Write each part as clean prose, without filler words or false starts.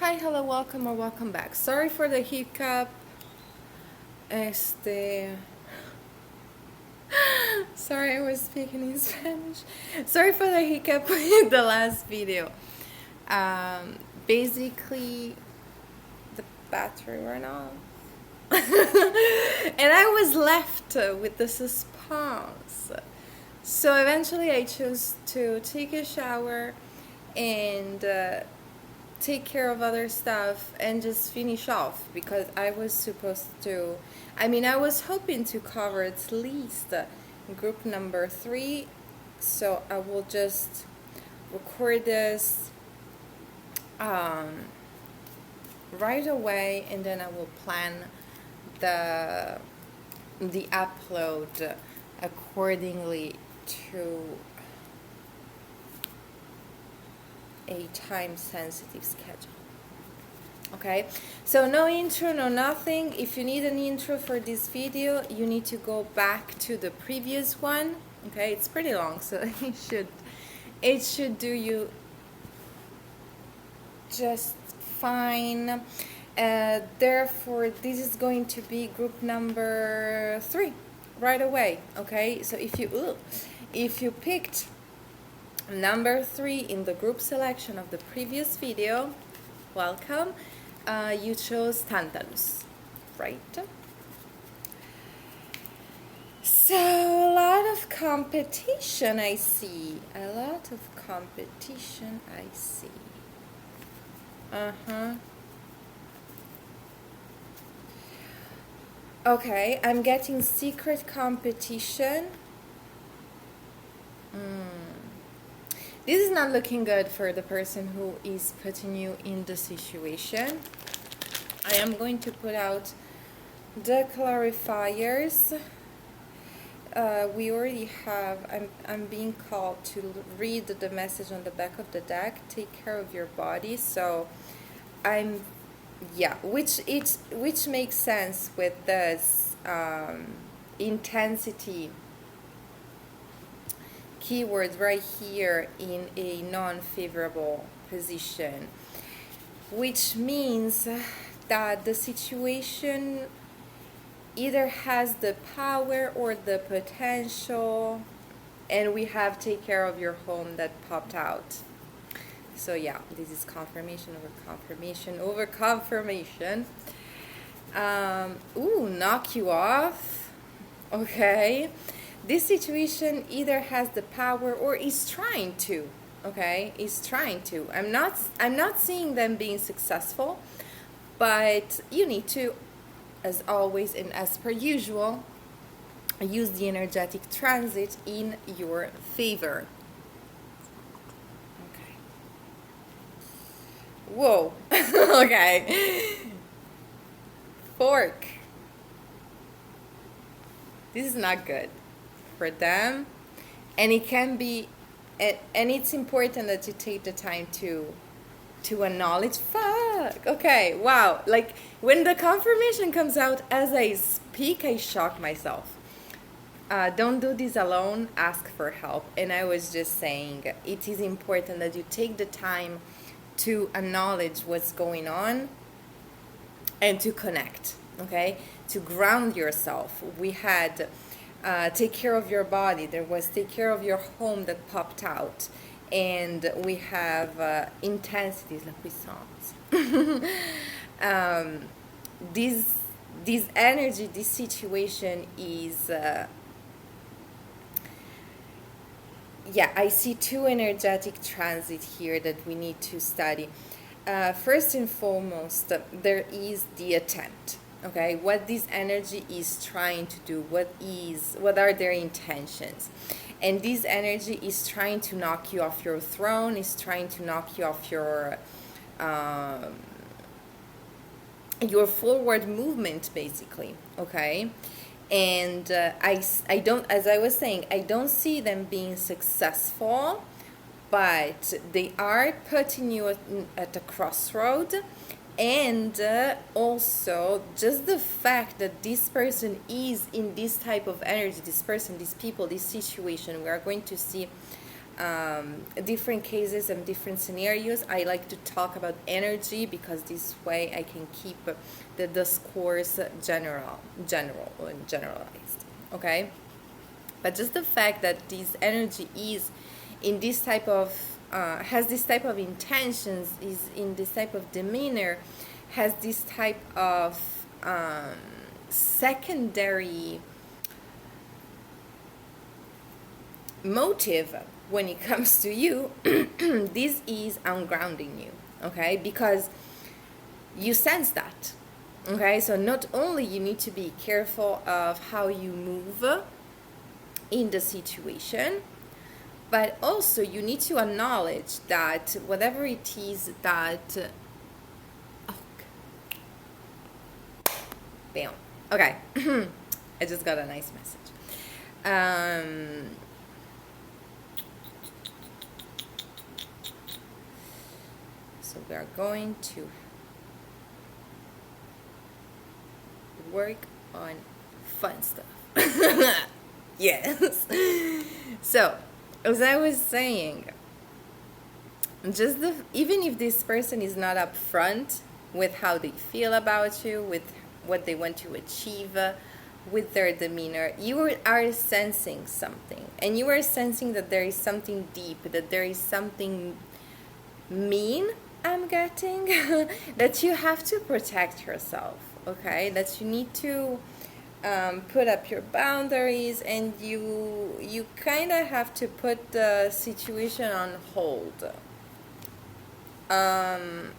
Hi, hello, welcome or welcome back. Sorry for the hiccup. Sorry, I was speaking in Spanish. Sorry for the hiccup with the last video. Basically, the battery ran off. And I was left with the suspense. So eventually I chose to take a shower and take care of other stuff and just finish off, because I was supposed to, I was hoping to cover at least group number 3. So I will just record this right away, and then I will plan the upload accordingly to a time-sensitive schedule. Okay, so no intro, no nothing. If you need an intro for this video, you need to go back to the previous one. Okay, it's pretty long, so it should do you just fine. Therefore, this is going to be group number 3 right away. Okay, so if you picked number 3 in the group selection of the previous video, welcome. You chose Tantalus, right? So a lot of competition I see. A lot of competition I see. Okay, I'm getting secret competition. This is not looking good for the person who is putting you in the situation. I am going to put out the clarifiers. We already have, I'm being called to read the message on the back of the deck, take care of your body. So which makes sense with this intensity keyword right here in a non-favorable position, which means that the situation either has the power or the potential, and we have take care of your home that popped out. So yeah, this is confirmation over confirmation over confirmation. Knock you off. Okay, this situation either has the power or is trying to. Okay, is trying to. I'm not seeing them being successful, but you need to, as always and as per usual, use the energetic transit in your favor. Okay. Whoa. Okay. Fork. This is not good for them, and it can be, and it's important that you take the time to acknowledge. Fuck. Okay, wow, like when the confirmation comes out as I speak, I shock myself. Don't do this alone, ask for help. And I was just saying, it is important that you take the time to acknowledge what's going on and to connect, okay, to ground yourself. We had take care of your body, there was take care of your home that popped out, and we have intensities, la puissance. This energy, this situation is I see 2 energetic transit here that we need to study. First and foremost, there is the attempt. Okay, what this energy is trying to do, what are their intentions? And this energy is trying to knock you off your throne, is trying to knock you off your forward movement, basically. Okay, and I don't, as I was saying, I don't see them being successful, but they are putting you at a crossroad. And also just the fact that this person is in this type of energy, this person, these people, this situation, we are going to see different cases and different scenarios. I like to talk about energy because this way I can keep the discourse general and generalized. Okay, but just the fact that this energy is in this type of has this type of intentions, is in this type of demeanor, has this type of secondary motive when it comes to you, this is ungrounding you, okay? Because you sense that, okay? So not only you need to be careful of how you move in the situation, but also you need to acknowledge that whatever it is that bam, okay. I just got a nice message. So we are going to work on fun stuff. Yes. So, as I was saying, even if this person is not upfront with how they feel about you, with what they want to achieve, with their demeanor, you are sensing something, and you are sensing that there is something deep, that there is something mean, I'm getting, that you have to protect yourself, okay? That you need to put up your boundaries, and you kind of have to put the situation on hold. I'm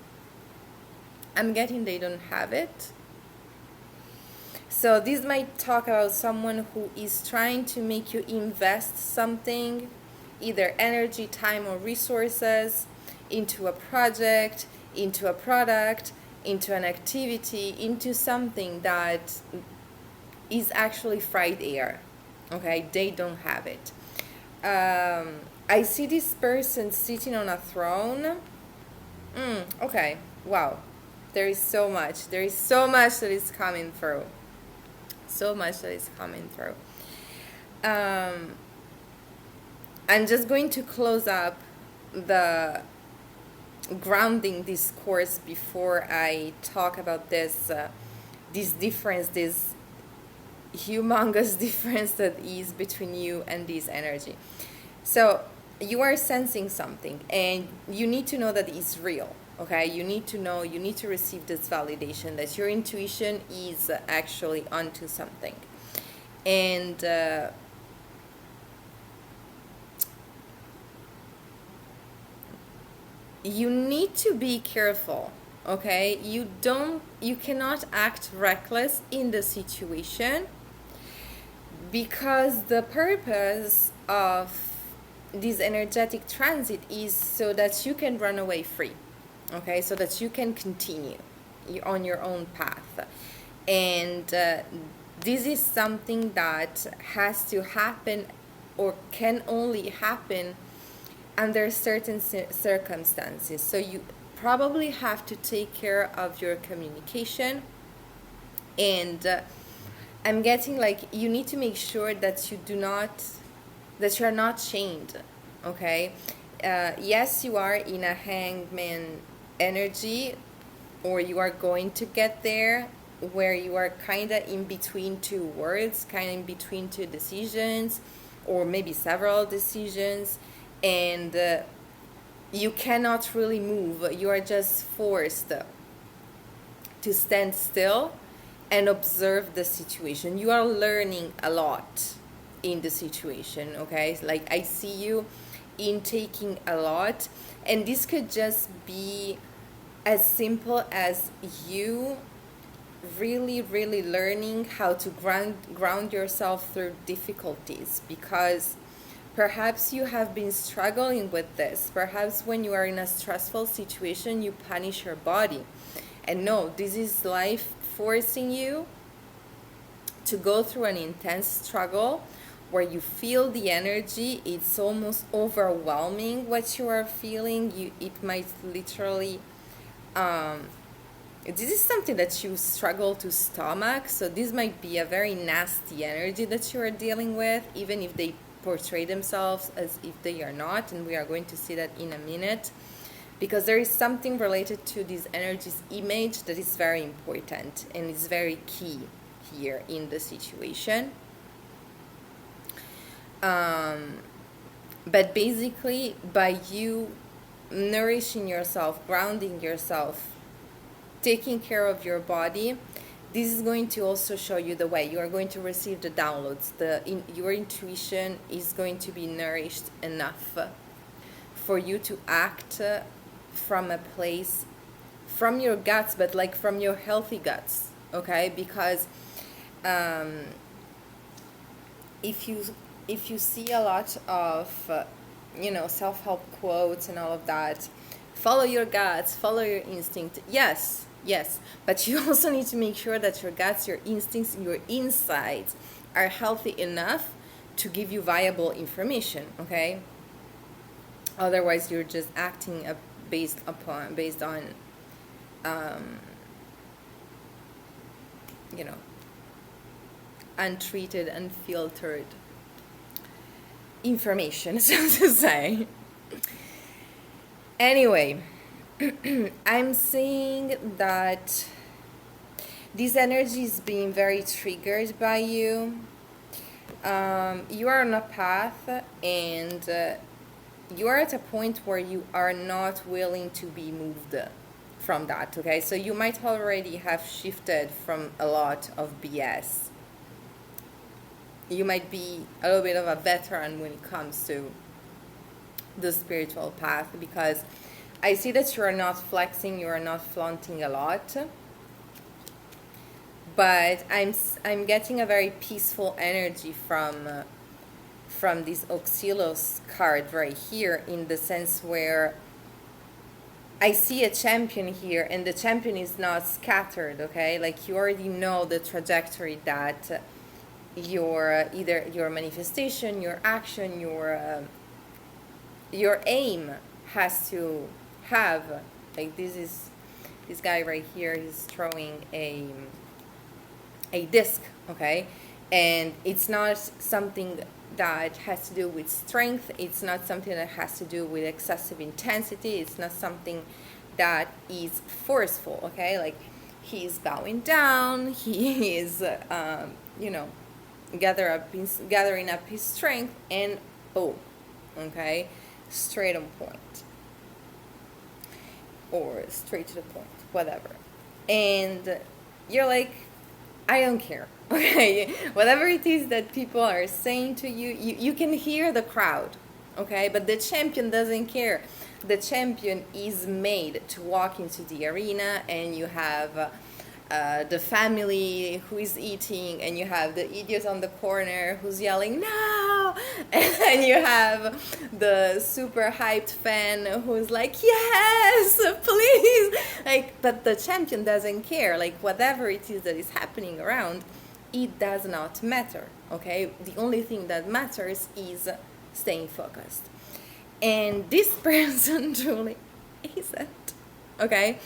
getting they don't have it. So this might talk about someone who is trying to make you invest something, either energy, time, or resources, into a project, into a product, into an activity, into something that is actually fried air. Okay, they don't have it. I see this person sitting on a throne. Okay, wow. There is so much. There is so much that is coming through. So much that is coming through. I'm just going to close up the grounding discourse before I talk about this difference, this humongous difference that is between you and this energy. So you are sensing something, and you need to know that it's real. Okay, you need to know, you need to receive this validation that your intuition is actually onto something. And you need to be careful, okay? You cannot act reckless in the situation, because the purpose of this energetic transit is so that you can run away free. Okay, so that you can continue on your own path. And this is something that has to happen, or can only happen under certain circumstances. So you probably have to take care of your communication. And I'm getting like you need to make sure that you're not chained. Okay, yes, you are in a hangman energy, or you are going to get there, where you are kind of in between two words, kind of in between two decisions, or maybe several decisions, and you cannot really move. You are just forced to stand still and observe the situation. You are learning a lot in the situation, okay? Like I see you intaking a lot, and this could just be as simple as you really learning how to ground yourself through difficulties, because perhaps you have been struggling with this. Perhaps when you are in a stressful situation, you punish your body, and no, this is life forcing you to go through an intense struggle where you feel the energy. It's almost overwhelming what you are feeling. It might literally this is something that you struggle to stomach, so this might be a very nasty energy that you are dealing with, even if they portray themselves as if they are not, and we are going to see that in a minute, because there is something related to this energy's image that is very important and is very key here in the situation. But basically, by you nourishing yourself, grounding yourself, taking care of your body, this is going to also show you the way. You are going to receive the downloads. Your intuition is going to be nourished enough for you to act from a place, from your guts, but like from your healthy guts, okay? Because if you see a lot of self-help quotes and all of that, follow your guts, follow your instinct, yes, but you also need to make sure that your guts, your instincts, your insights are healthy enough to give you viable information, okay? Otherwise you're just acting based on untreated, unfiltered information, so to say. Anyway, I'm seeing that this energy is being very triggered by you. You are on a path, and you are at a point where you are not willing to be moved from that, okay? So you might already have shifted from a lot of BS. You might be a little bit of a veteran when it comes to the spiritual path, because I see that you are not flexing, you are not flaunting a lot, but I'm getting a very peaceful energy from this Oxylos card right here, in the sense where I see a champion here, and the champion is not scattered, okay? Like, you already know the trajectory that either your manifestation, your action, your aim has to have. Like, this guy right here, he's throwing a disc, okay? And it's not something that has to do with strength, it's not something that has to do with excessive intensity, it's not something that is forceful, okay? Like, he's bowing down, he is gathering up his strength, and boom, okay, straight on point, or straight to the point, whatever. And you're like, I don't care, okay? Whatever it is that people are saying to you, you can hear the crowd, okay? But the champion doesn't care. The champion is made to walk into the arena, and you have the family who is eating, and you have the idiot on the corner who's yelling, no! And you have the super hyped fan who's like, yes, please! Like, but the champion doesn't care. Like, whatever it is that is happening around, it does not matter, okay? The only thing that matters is staying focused. And this person truly isn't, okay?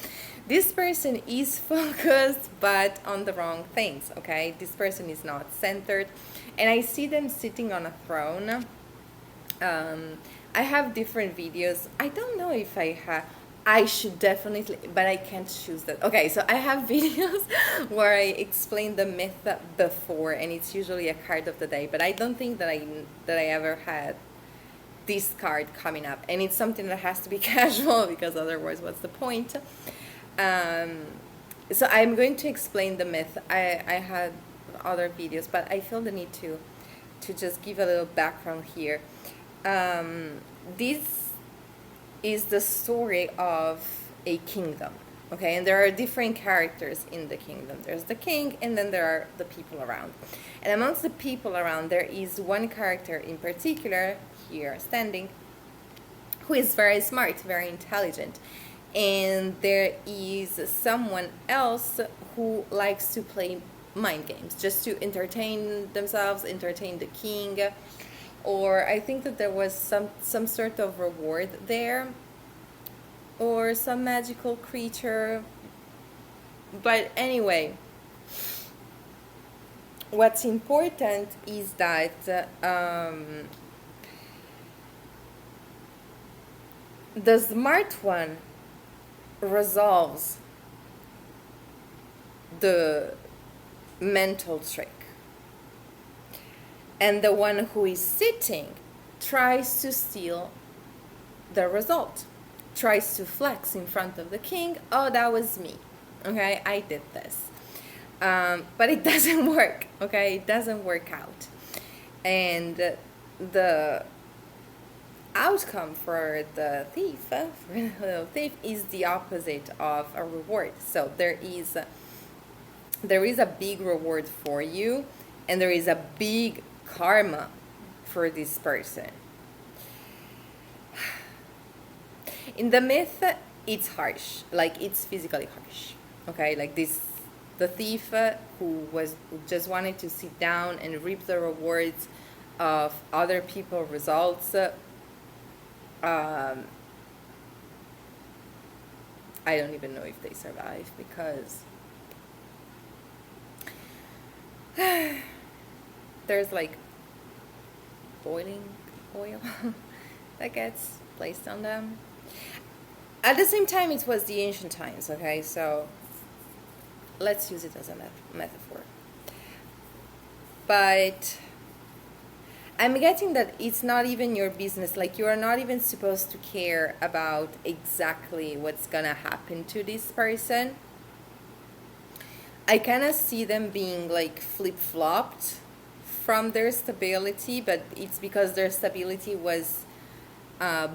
This person is focused, but on the wrong things, okay? This person is not centered. And I see them sitting on a throne. I have different videos. I don't know if I should definitely, but I can't choose that. Okay, so I have videos where I explain the myth before, and it's usually a card of the day. But I don't think that I ever had this card coming up. And it's something that has to be casual, because otherwise what's the point? So I'm going to explain the myth. I had other videos, but I feel the need to just give a little background here. This is the story of a kingdom, okay? And there are different characters in the kingdom. There's the king, and then there are the people around. And amongst the people around, there is one character in particular, here standing, who is very smart, very intelligent. And there is someone else who likes to play mind games, just to entertain themselves, entertain the king. Or I think that there was some sort of reward there, or some magical creature. But anyway, what's important is that The smart one resolves the mental trick, and the one who is sitting tries to steal the result, tries to flex in front of the king. Oh, that was me. Okay, I did this. But it doesn't work. Okay, it doesn't work out. And the outcome for the thief is the opposite of a reward. So there is a big reward for you, and there is a big karma for this person. In the myth, it's harsh, like it's physically harsh. Okay, like this, the thief who just wanted to sit down and reap the rewards of other people's results. I don't even know if they survive, because there's like boiling oil that gets placed on them. At the same time, it was the ancient times, okay? So let's use it as a metaphor. But I'm getting that it's not even your business. Like, you are not even supposed to care about exactly what's gonna happen to this person. I kind of see them being like flip-flopped from their stability, but it's because their stability was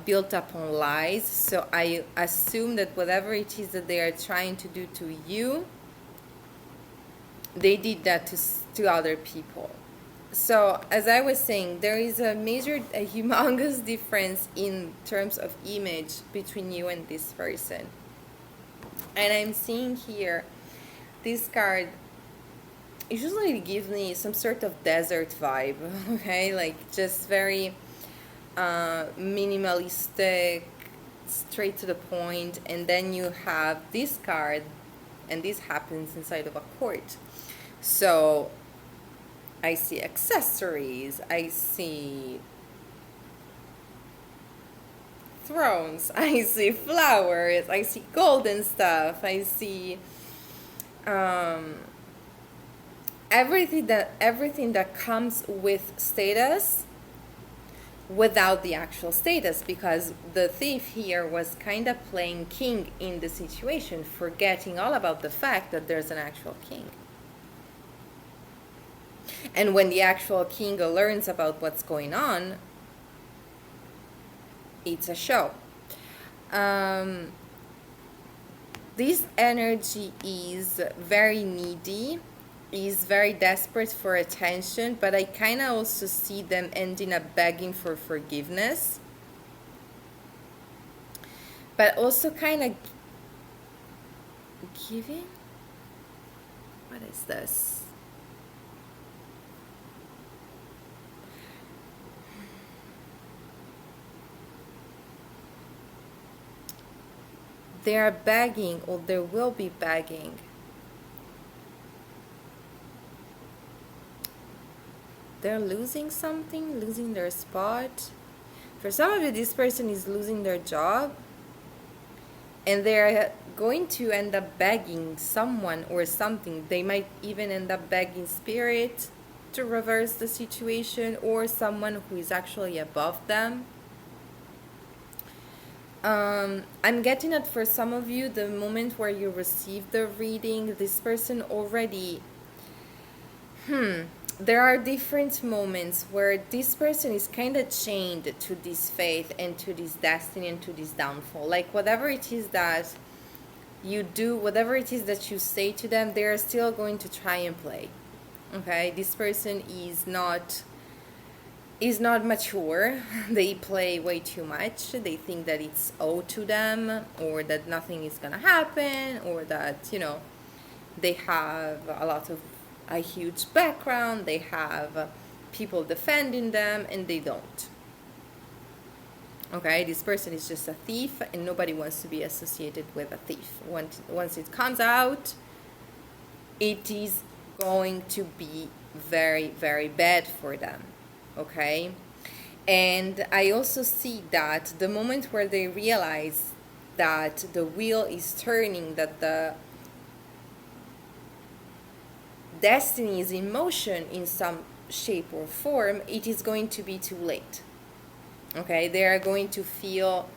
built up on lies. So I assume that whatever it is that they are trying to do to you, they did that to other people. So as I was saying, there is a humongous difference in terms of image between you and this person. And I'm seeing here, this card usually gives me some sort of desert vibe, okay? Like just very minimalistic, straight to the point. And then you have this card, and this happens inside of a court. So I see accessories, I see thrones, I see flowers, I see golden stuff, I see everything that comes with status without the actual status, because the thief here was kind of playing king in the situation, forgetting all about the fact that there's an actual king. And when the actual king learns about what's going on, it's a show. This energy is very needy, is very desperate for attention, but I kind of also see them ending up begging for forgiveness. But also kind of giving? What is this? They are begging, or there will be begging. They're losing something, losing their spot. For some of you, this person is losing their job, and they're going to end up begging someone or something. They might even end up begging spirit to reverse the situation, or someone who is actually above them. I'm getting it for some of you, the moment where you receive the reading, this person already, there are different moments where this person is kind of chained to this faith and to this destiny and to this downfall. Like whatever it is that you do, whatever it is that you say to them, they're still going to try and play. Okay, this person is not mature. They play way too much. They think that it's owed to them, or that nothing is gonna happen, or that, they have a huge background, they have people defending them, and they don't. Okay, this person is just a thief, and nobody wants to be associated with a thief. Once it comes out, it is going to be very, very bad for them. Okay, And I also see that the moment where they realize that the wheel is turning, that the destiny is in motion in some shape or form, it is going to be too late. Okay, they are going to feel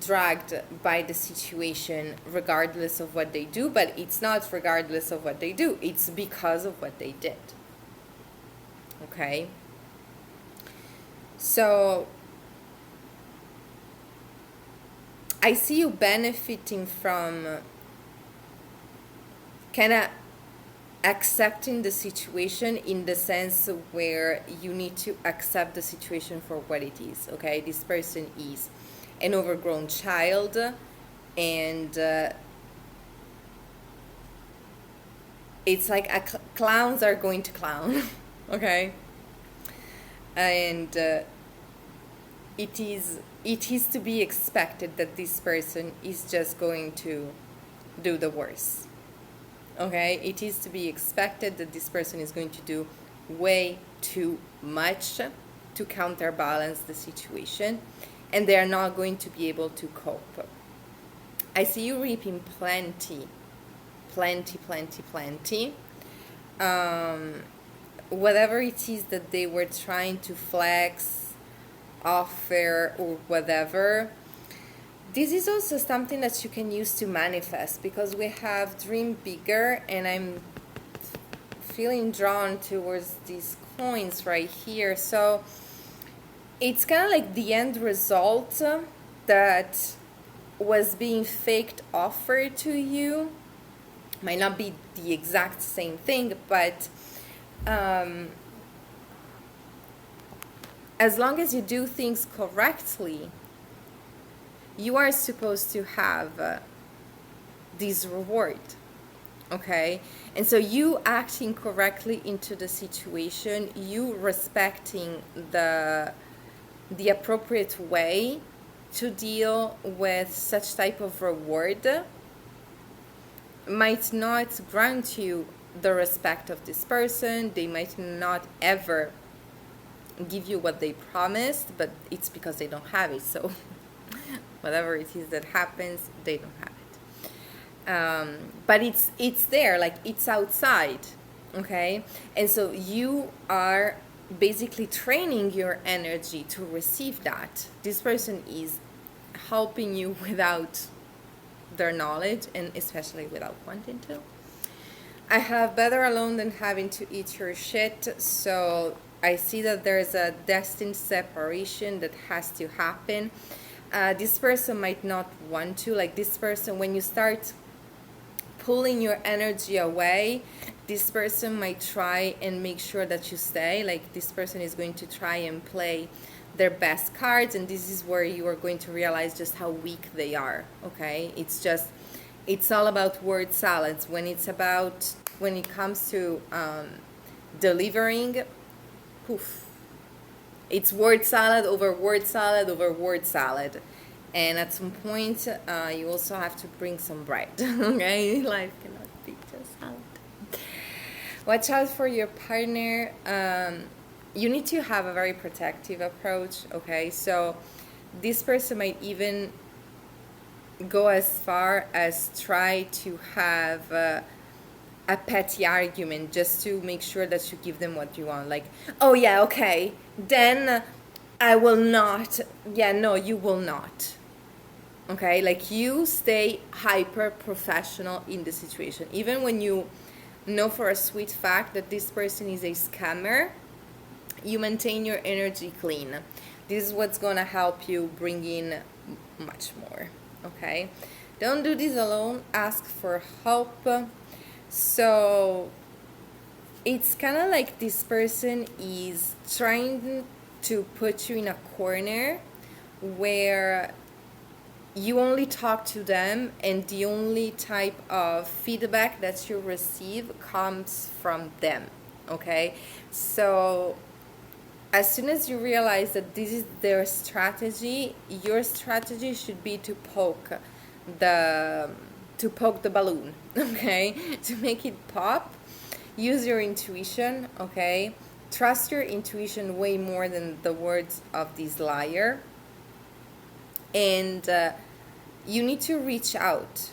dragged by the situation regardless of what they do, but it's not regardless of what they do, it's because of what they did. Okay, so I see you benefiting from kind of accepting the situation, in the sense where you need to accept the situation for what it is. Okay, this person is an overgrown child, and it's like clowns are going to clown. Okay, and it is to be expected that this person is just going to do the worst. Okay, it is to be expected that this person is going to do way too much to counterbalance the situation, and they are not going to be able to cope. I see you reaping plenty. Whatever it is that they were trying to flex, offer, or whatever, this is also something that you can use to manifest, because we have dream bigger, and I'm feeling drawn towards these coins right here. So it's kind of like the end result that was being faked offered to you. Might not be the exact same thing, but as long as you do things correctly, you are supposed to have this reward. Okay, and so you acting correctly into the situation, you respecting the appropriate way to deal with such type of reward might not grant you the respect of this person. They might not ever give you what they promised, but it's because they don't have it. So whatever it is that happens, they don't have it. But it's there, like it's outside. Okay, and so you are basically training your energy to receive that. This person is helping you without their knowledge, and especially without wanting to. I have better alone than having to eat your shit. So I see that there's a destined separation that has to happen. This person might not want to. Like this person, when you start pulling your energy away, this person might try and make sure that you stay. Like this person is going to try and play their best cards, and this is where you are going to realize just how weak they are. Okay, it's all about word salads. When it comes to delivering, poof, it's word salad over word salad over word salad. And at some point, you also have to bring some bread. Okay, life cannot be just salad. Watch out for your partner. You need to have a very protective approach. Okay, so this person might even go as far as try to have a petty argument just to make sure that you give them what you want. Like, oh yeah, okay, then I will not. Yeah, no, you will not. Okay, like you stay hyper professional in the situation. Even when you know for a sweet fact that this person is a scammer, you maintain your energy clean. This is what's going to help you bring in much more. Okay, don't do this alone, ask for help. So it's kind of like this person is trying to put you in a corner where you only talk to them, and the only type of feedback that you receive comes from them. Okay, so as soon as you realize that this is their strategy, your strategy should be to poke the balloon. Okay, to make it pop. Use your intuition. Okay, trust your intuition way more than the words of this liar. And you need to reach out.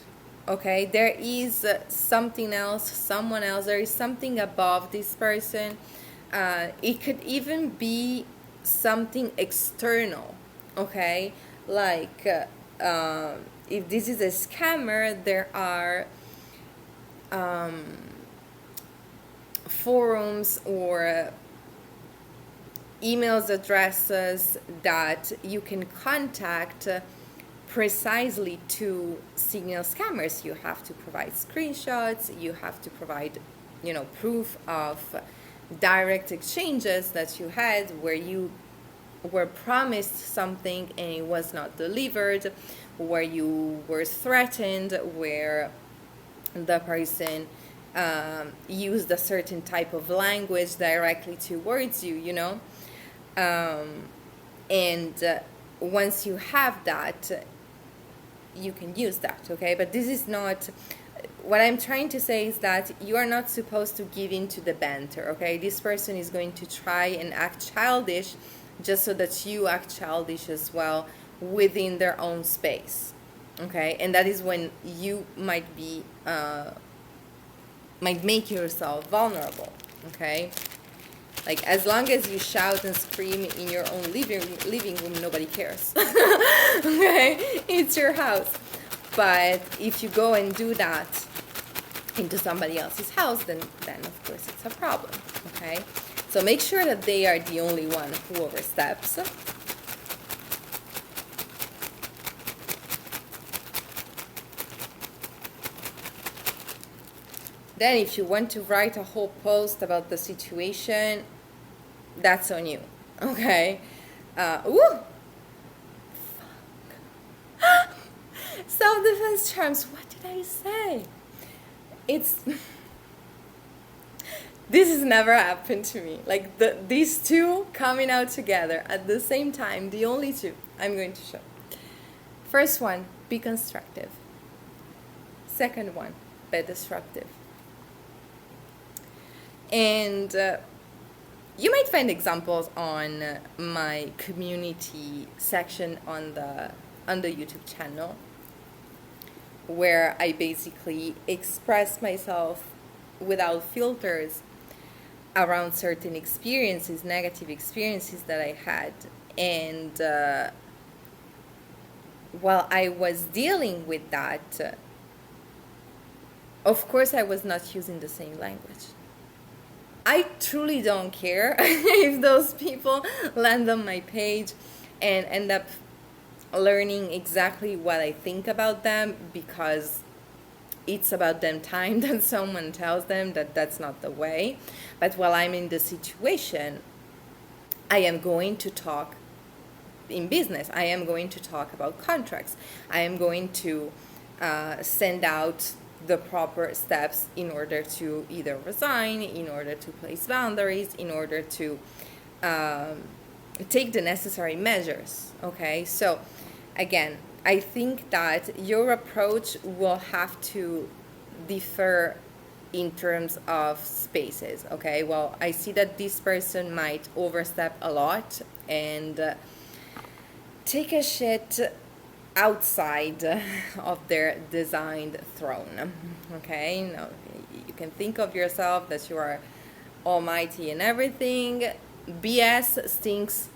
Okay, there is something else, someone else. There is something above this person. It could even be something external. Okay, like if this is a scammer, there are forums or emails addresses that you can contact precisely to signal scammers. You have to provide screenshots, you have to provide, proof of direct exchanges that you had where you were promised something and it was not delivered, where you were threatened, where the person used a certain type of language directly towards you, and once you have that, you can use that, okay? But this is not, what I'm trying to say is that you are not supposed to give in to the banter, okay? This person is going to try and act childish just so that you act childish as well within their own space, okay? And that is when you might make yourself vulnerable, okay? Like, as long as you shout and scream in your own living room, nobody cares. Okay? It's your house. But if you go and do that into somebody else's house, then of course it's a problem. Okay? So make sure that they are the only one who oversteps. Then if you want to write a whole post about the situation, that's on you, okay? Fuck. Self-defense charms, what did I say? This has never happened to me. Like, these two coming out together at the same time, the only two I'm going to show. First one, be constructive. Second one, be disruptive. And you might find examples on my community section on the YouTube channel, where I basically express myself without filters around certain experiences, negative experiences that I had. And while I was dealing with that, of course I was not using the same language. I truly don't care if those people land on my page and end up learning exactly what I think about them, because it's about them time that someone tells them that that's not the way. But while I'm in the situation, I am going to talk in business. I am going to talk about contracts. I am going to send out the proper steps in order to either resign, in order to place boundaries, in order to take the necessary measures, okay? So, again, I think that your approach will have to differ in terms of spaces, okay? Well, I see that this person might overstep a lot and take a shit outside of their designed throne, okay? Now, you can think of yourself that you are almighty and everything. BS stinks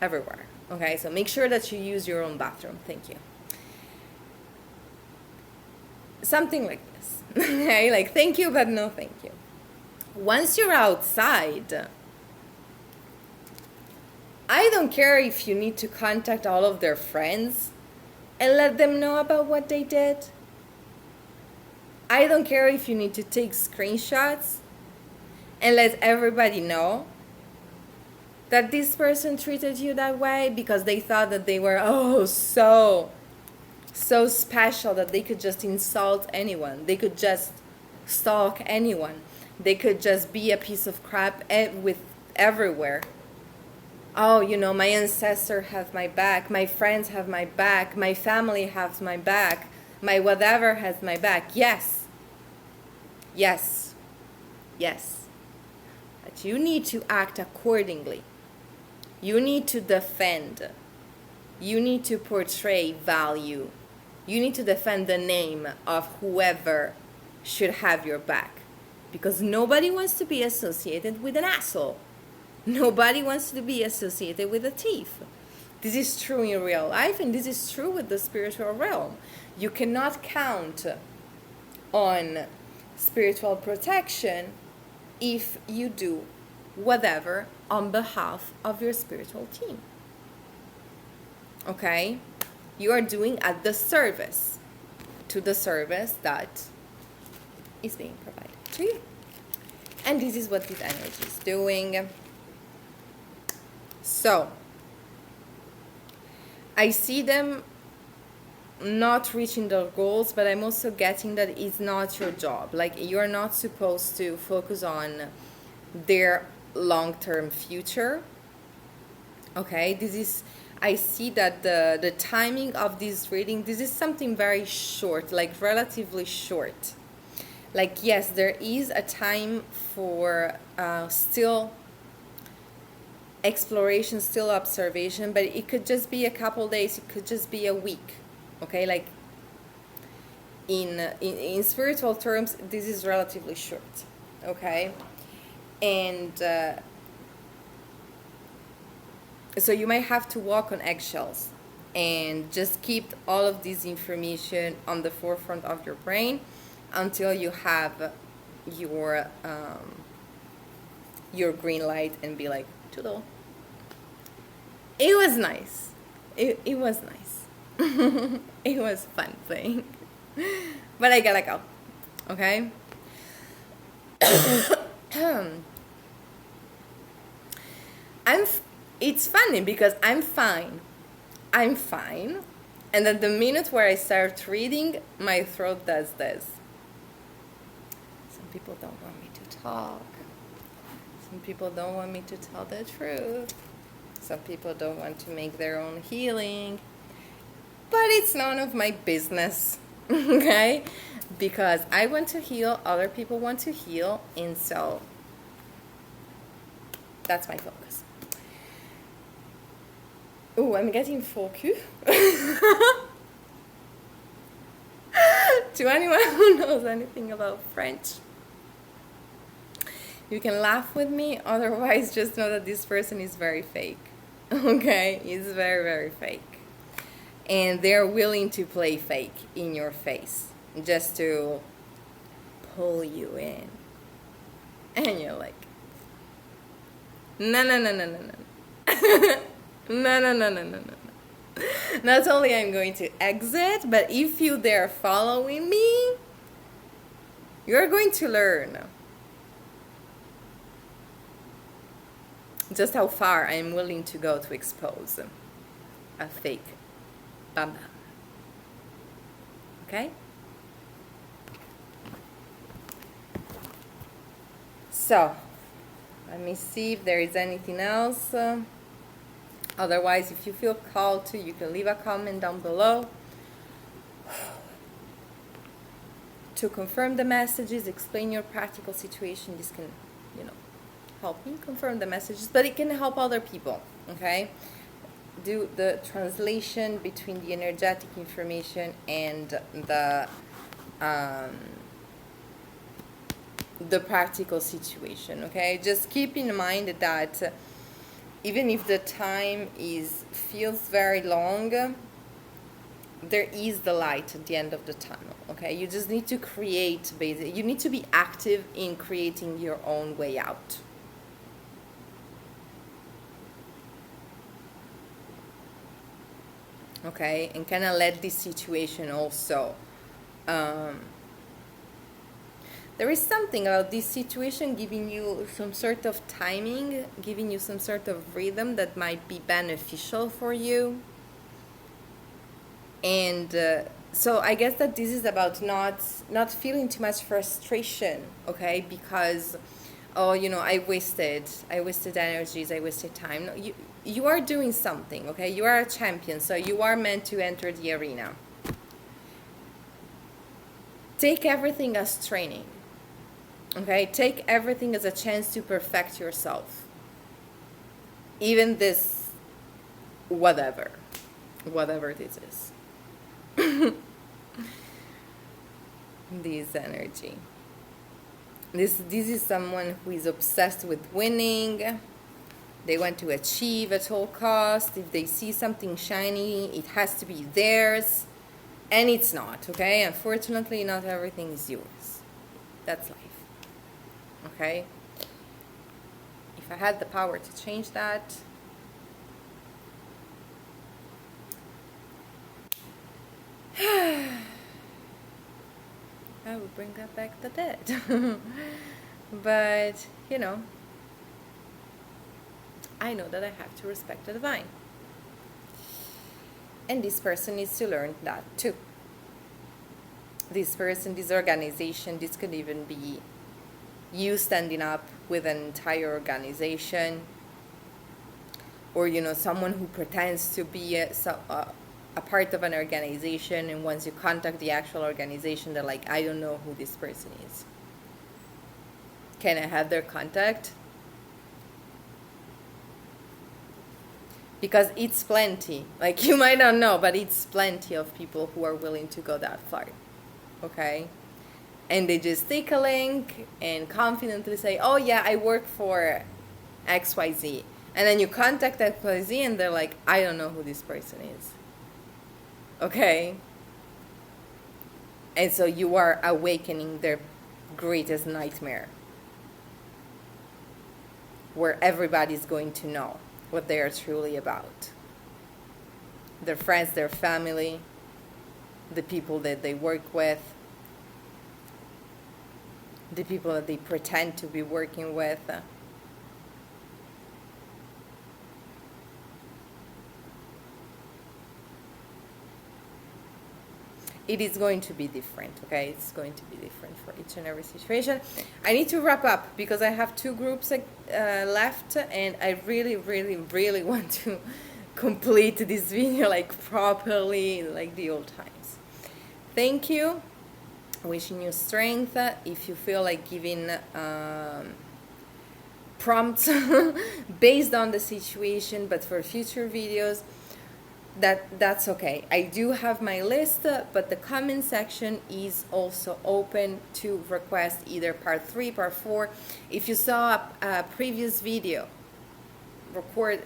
everywhere, okay? So make sure that you use your own bathroom. Thank you. Something like this, okay? Like, thank you, but no thank you. Once you're outside, I don't care if you need to contact all of their friends and let them know about what they did. I don't care if you need to take screenshots and let everybody know that this person treated you that way because they thought that they were, so special that they could just insult anyone. They could just stalk anyone. They could just be a piece of crap with everywhere. Oh, my ancestors have my back, my friends have my back, my family has my back, my whatever has my back. Yes. that you need to act accordingly. You need to defend. You need to portray value. You need to defend the name of whoever should have your back. Because nobody wants to be associated with an asshole. Nobody wants to be associated with a thief. This is true in real life, and this is true with the spiritual realm. You cannot count on spiritual protection if you do whatever on behalf of your spiritual team. Okay? You are doing at the service to the service that is being provided to you. And this is what this energy is doing. So, I see them not reaching their goals, but I'm also getting that it's not your job. Like, you're not supposed to focus on their long-term future. Okay, this is, I see that the timing of this reading, this is something very short, like relatively short. Like, yes, there is a time for still exploration, still observation, but it could just be a couple days, it could just be a week. Okay, like in spiritual terms, this is relatively short. Okay, and so you might have to walk on eggshells and just keep all of this information on the forefront of your brain until you have your green light and be like, toodle. It was nice. It was nice. It was fun thing. But I gotta go. Okay? It's funny because I'm fine. I'm fine. And at the minute where I start reading, my throat does this. Some people don't want me to talk. Some people don't want me to tell the truth. Some people don't want to make their own healing. But it's none of my business, okay? Because I want to heal, other people want to heal, and so that's my focus. Oh, I'm getting focus. To anyone who knows anything about French, you can laugh with me, otherwise just know that this person is very fake. Okay? He's very, very fake. And they're willing to play fake in your face just to pull you in. And you're like, no. No. Not only I'm going to exit, but if you dare following me, you're going to learn just how far I'm willing to go to expose a fake bamba. Okay? So, let me see if there is anything else. Otherwise, if you feel called to, you can leave a comment down below to confirm the messages, explain your practical situation. This can, help me confirm the messages, but it can help other people, okay? Do the translation between the energetic information and the practical situation, okay? Just keep in mind that even if the time feels very long, there is the light at the end of the tunnel, okay? You just need to create, basically, you need to be active in creating your own way out. Okay, and kind of let this situation also, there is something about this situation giving you some sort of timing, giving you some sort of rhythm that might be beneficial for you. And so I guess that this is about not feeling too much frustration, okay? Because, I wasted energies, I wasted time. No, you are doing something, okay? You are a champion, so you are meant to enter the arena. Take everything as training. Okay, take everything as a chance to perfect yourself. Even this, whatever this is. This energy. This is someone who is obsessed with winning. They want to achieve at all costs. If they see something shiny, it has to be theirs. And it's not, okay? Unfortunately, not everything is yours. That's life. Okay? If I had the power to change that, I would bring that back the dead. But, you know, I know that I have to respect the divine. And this person needs to learn that too. This person, this organization, this could even be you standing up with an entire organization, or, you know, someone who pretends to be a part of an organization, and once you contact the actual organization, they're like, I don't know who this person is. Can I have their contact? Because it's plenty. Like, you might not know, but it's plenty of people who are willing to go that far. Okay? And they just take a link and confidently say, oh yeah, I work for XYZ. And then you contact XYZ and they're like, I don't know who this person is. Okay? And so you are awakening their greatest nightmare, where everybody's going to know what they are truly about. Their friends, their family, the people that they work with, the people that they pretend to be working with. It is going to be different, okay? It's going to be different for each and every situation. I need to wrap up because I have 2 groups left, and I really, really, really want to complete this video like properly, like the old times. Thank you. Wishing you strength. If you feel like giving prompts based on the situation, but for future videos, that's okay. I do have my list, but the comment section is also open to request either part 3, part 4. If you saw a previous video recorded,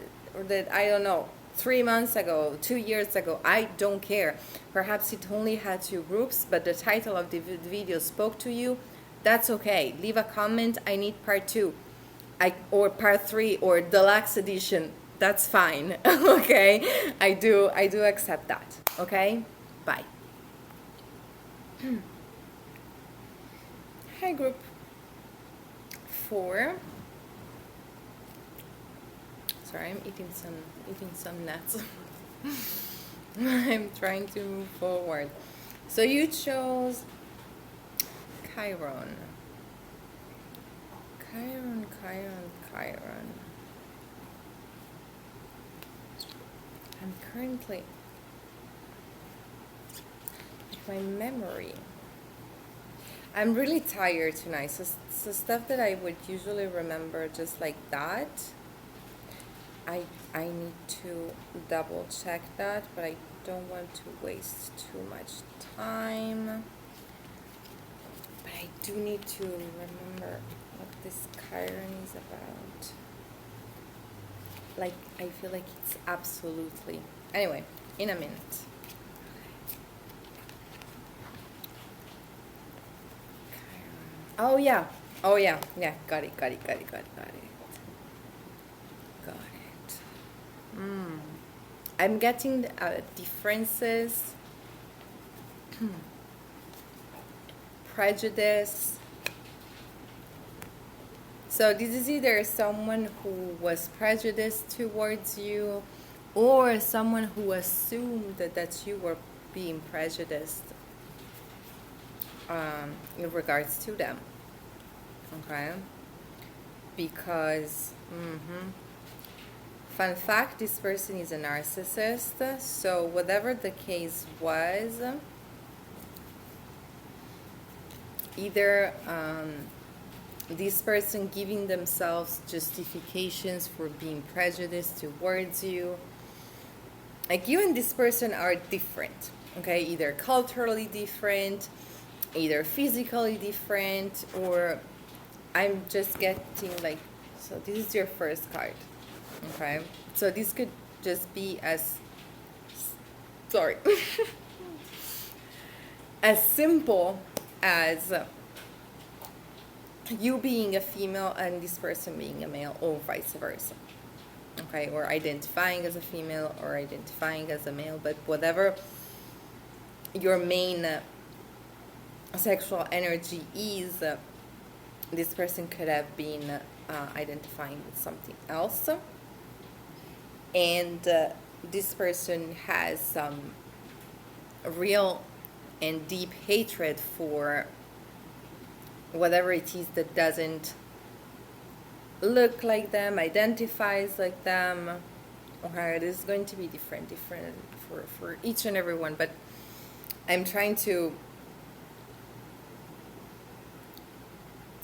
I don't know, 3 months ago, 2 years ago, I don't care. Perhaps it only had 2 groups, but the title of the video spoke to you. That's okay. Leave a comment. I need part 2, or part 3, or deluxe edition. That's fine. Okay? I do accept that. Okay? Bye. Hi, group 4. Sorry, I'm eating some nuts. I'm trying to move forward. So you chose Chiron. Chiron. I'm currently, my memory, I'm really tired tonight, so stuff that I would usually remember just like that, I need to double check that, but I don't want to waste too much time. But I do need to remember what this Chiron is about. Like, I feel like it's absolutely... Anyway, in a minute. Oh yeah. Yeah, got it. I'm getting differences, prejudice. So this is either someone who was prejudiced towards you, or someone who assumed that you were being prejudiced in regards to them. Okay? Because, fun fact, this person is a narcissist, so whatever the case was, either this person giving themselves justifications for being prejudiced towards you. Like, you and this person are different, okay? Either culturally different, either physically different, or I'm just getting like, so this is your first card, okay? So this could just be as, sorry, as simple as you being a female and this person being a male, or vice versa, okay? Or identifying as a female or identifying as a male, but whatever your main sexual energy is, this person could have been identifying with something else, and this person has some real and deep hatred for whatever it is that doesn't look like them, identifies like them. Okay, this is going to be different for each and every one, but I'm trying to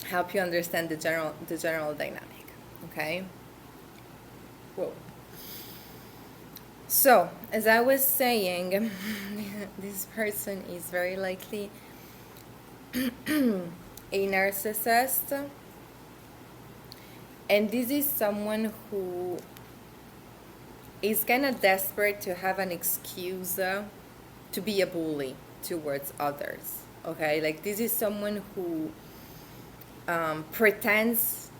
help you understand the general dynamic, okay? Whoa. So, as I was saying, this person is very likely a narcissist, and this is someone who is kind of desperate to have an excuse to be a bully towards others, okay? Like, this is someone who pretends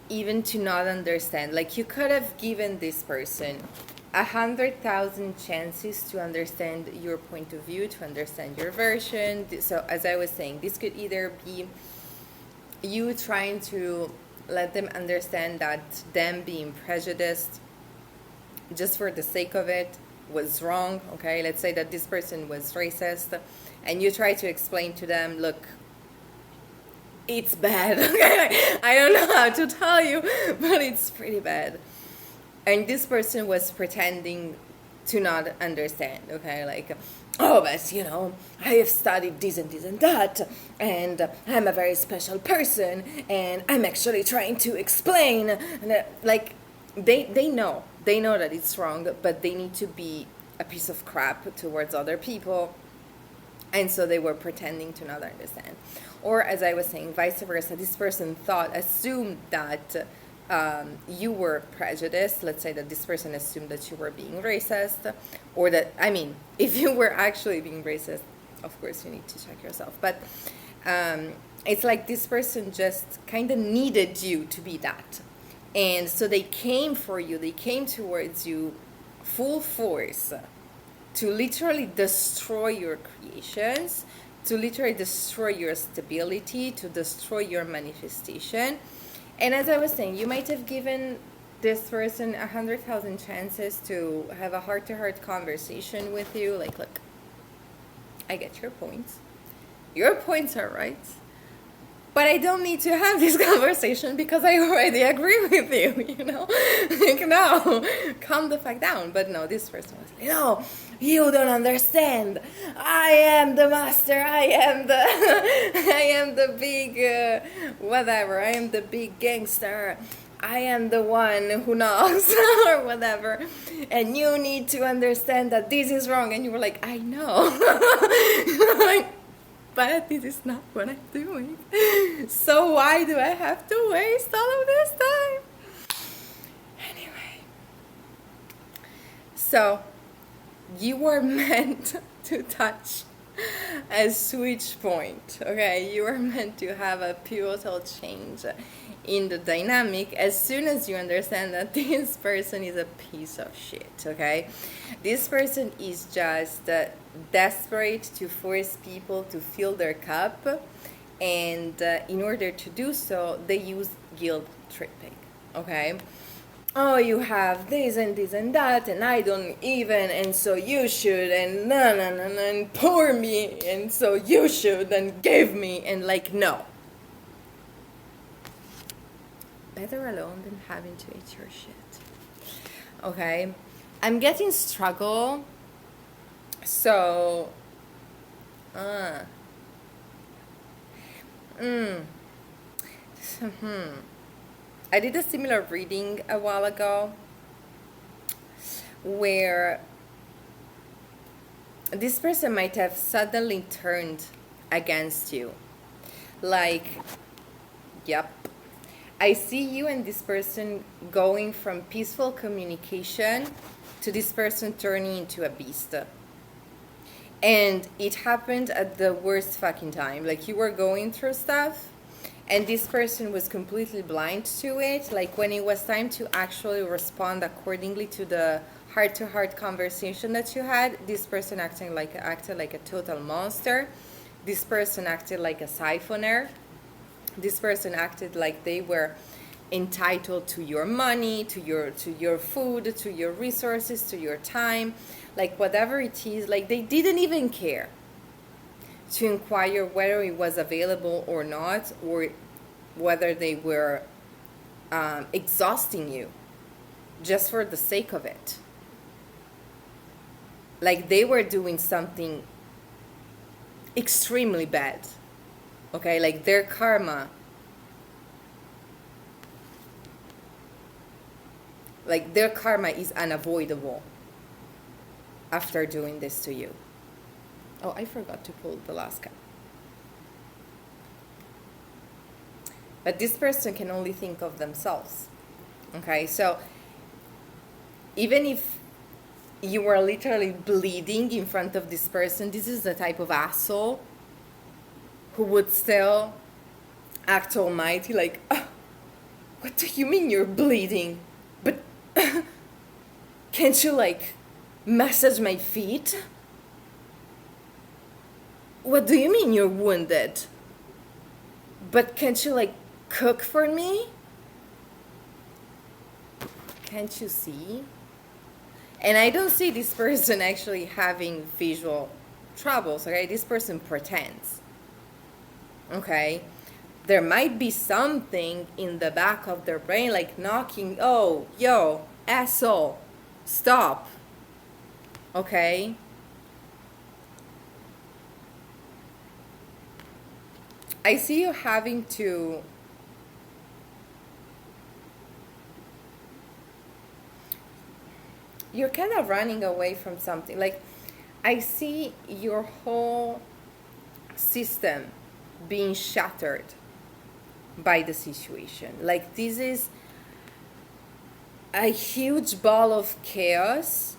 even to not understand. Like, you could have given this person 100,000 chances to understand your point of view, to understand your version. So, as I was saying, this could either be you trying to let them understand that them being prejudiced just for the sake of it was wrong, okay? Let's say that this person was racist, and you try to explain to them, look, it's bad, okay? I don't know how to tell you, but it's pretty bad. And this person was pretending to not understand, okay? Like, oh, but you know, I have studied this and this and that, and I'm a very special person, and I'm actually trying to explain. And like, they know that it's wrong, but they need to be a piece of crap towards other people, and so they were pretending to not understand. Or, as I was saying, vice versa, this person assumed that you were prejudiced. Let's say that this person assumed that you were being racist, or that, I mean, if you were actually being racist, of course you need to check yourself. But it's like this person just kind of needed you to be that. And so they came for you, they came towards you full force to literally destroy your creations, to literally destroy your stability, to destroy your manifestation. And as I was saying, you might have given this person 100,000 chances to have a heart-to-heart conversation with you. Like, look, I get your points. Your points are right. But I don't need to have this conversation because I already agree with you, you know? Like, no, calm the fuck down. But no, this person was like, no, you don't understand. I am the master. I am the big, whatever. I am the big gangster. I am the one who knows, or whatever. And you need to understand that this is wrong. And you were like, I know. Like, but this is not what I'm doing. So why do I have to waste all of this time? Anyway. So, you were meant to touch a switch point, okay? You were meant to have a pivotal change in the dynamic as soon as you understand that this person is a piece of shit, okay? This person is just desperate to force people to fill their cup, and in order to do so, they use guilt tripping, okay? Oh, you have this and this and that, and I don't even, and so you should, and and pour me, and so you should, and give me, and like, no. Better alone than having to eat your shit. Okay? I'm getting struggle. So, I did a similar reading a while ago where this person might have suddenly turned against you. Like, yep, I see you and this person going from peaceful communication to this person turning into a beast. And it happened at the worst fucking time. Like, you were going through stuff and this person was completely blind to it. Like, when it was time to actually respond accordingly to the heart-to-heart conversation that you had, this person acted like a total monster. This person acted like a siphoner. This person acted like they were entitled to your money, to your food, to your resources, to your time, like whatever it is. Like, they didn't even care to inquire whether it was available or not, or whether they were exhausting you just for the sake of it. Like, they were doing something extremely bad. Okay, like their karma, is unavoidable after doing this to you. Oh, I forgot to pull the last card. But this person can only think of themselves. Okay, so even if you were literally bleeding in front of this person, this is the type of asshole who would still act almighty, like, oh, what do you mean you're bleeding? But can't you, like, massage my feet? What do you mean you're wounded? But can't you, like, cook for me? Can't you see? And I don't see this person actually having visual troubles, okay? This person pretends, okay? There might be something in the back of their brain, like knocking, oh, yo, asshole, stop, okay? I see you having to you're kind of running away from something. Like, I see your whole system being shattered by the situation. Like, this is a huge ball of chaos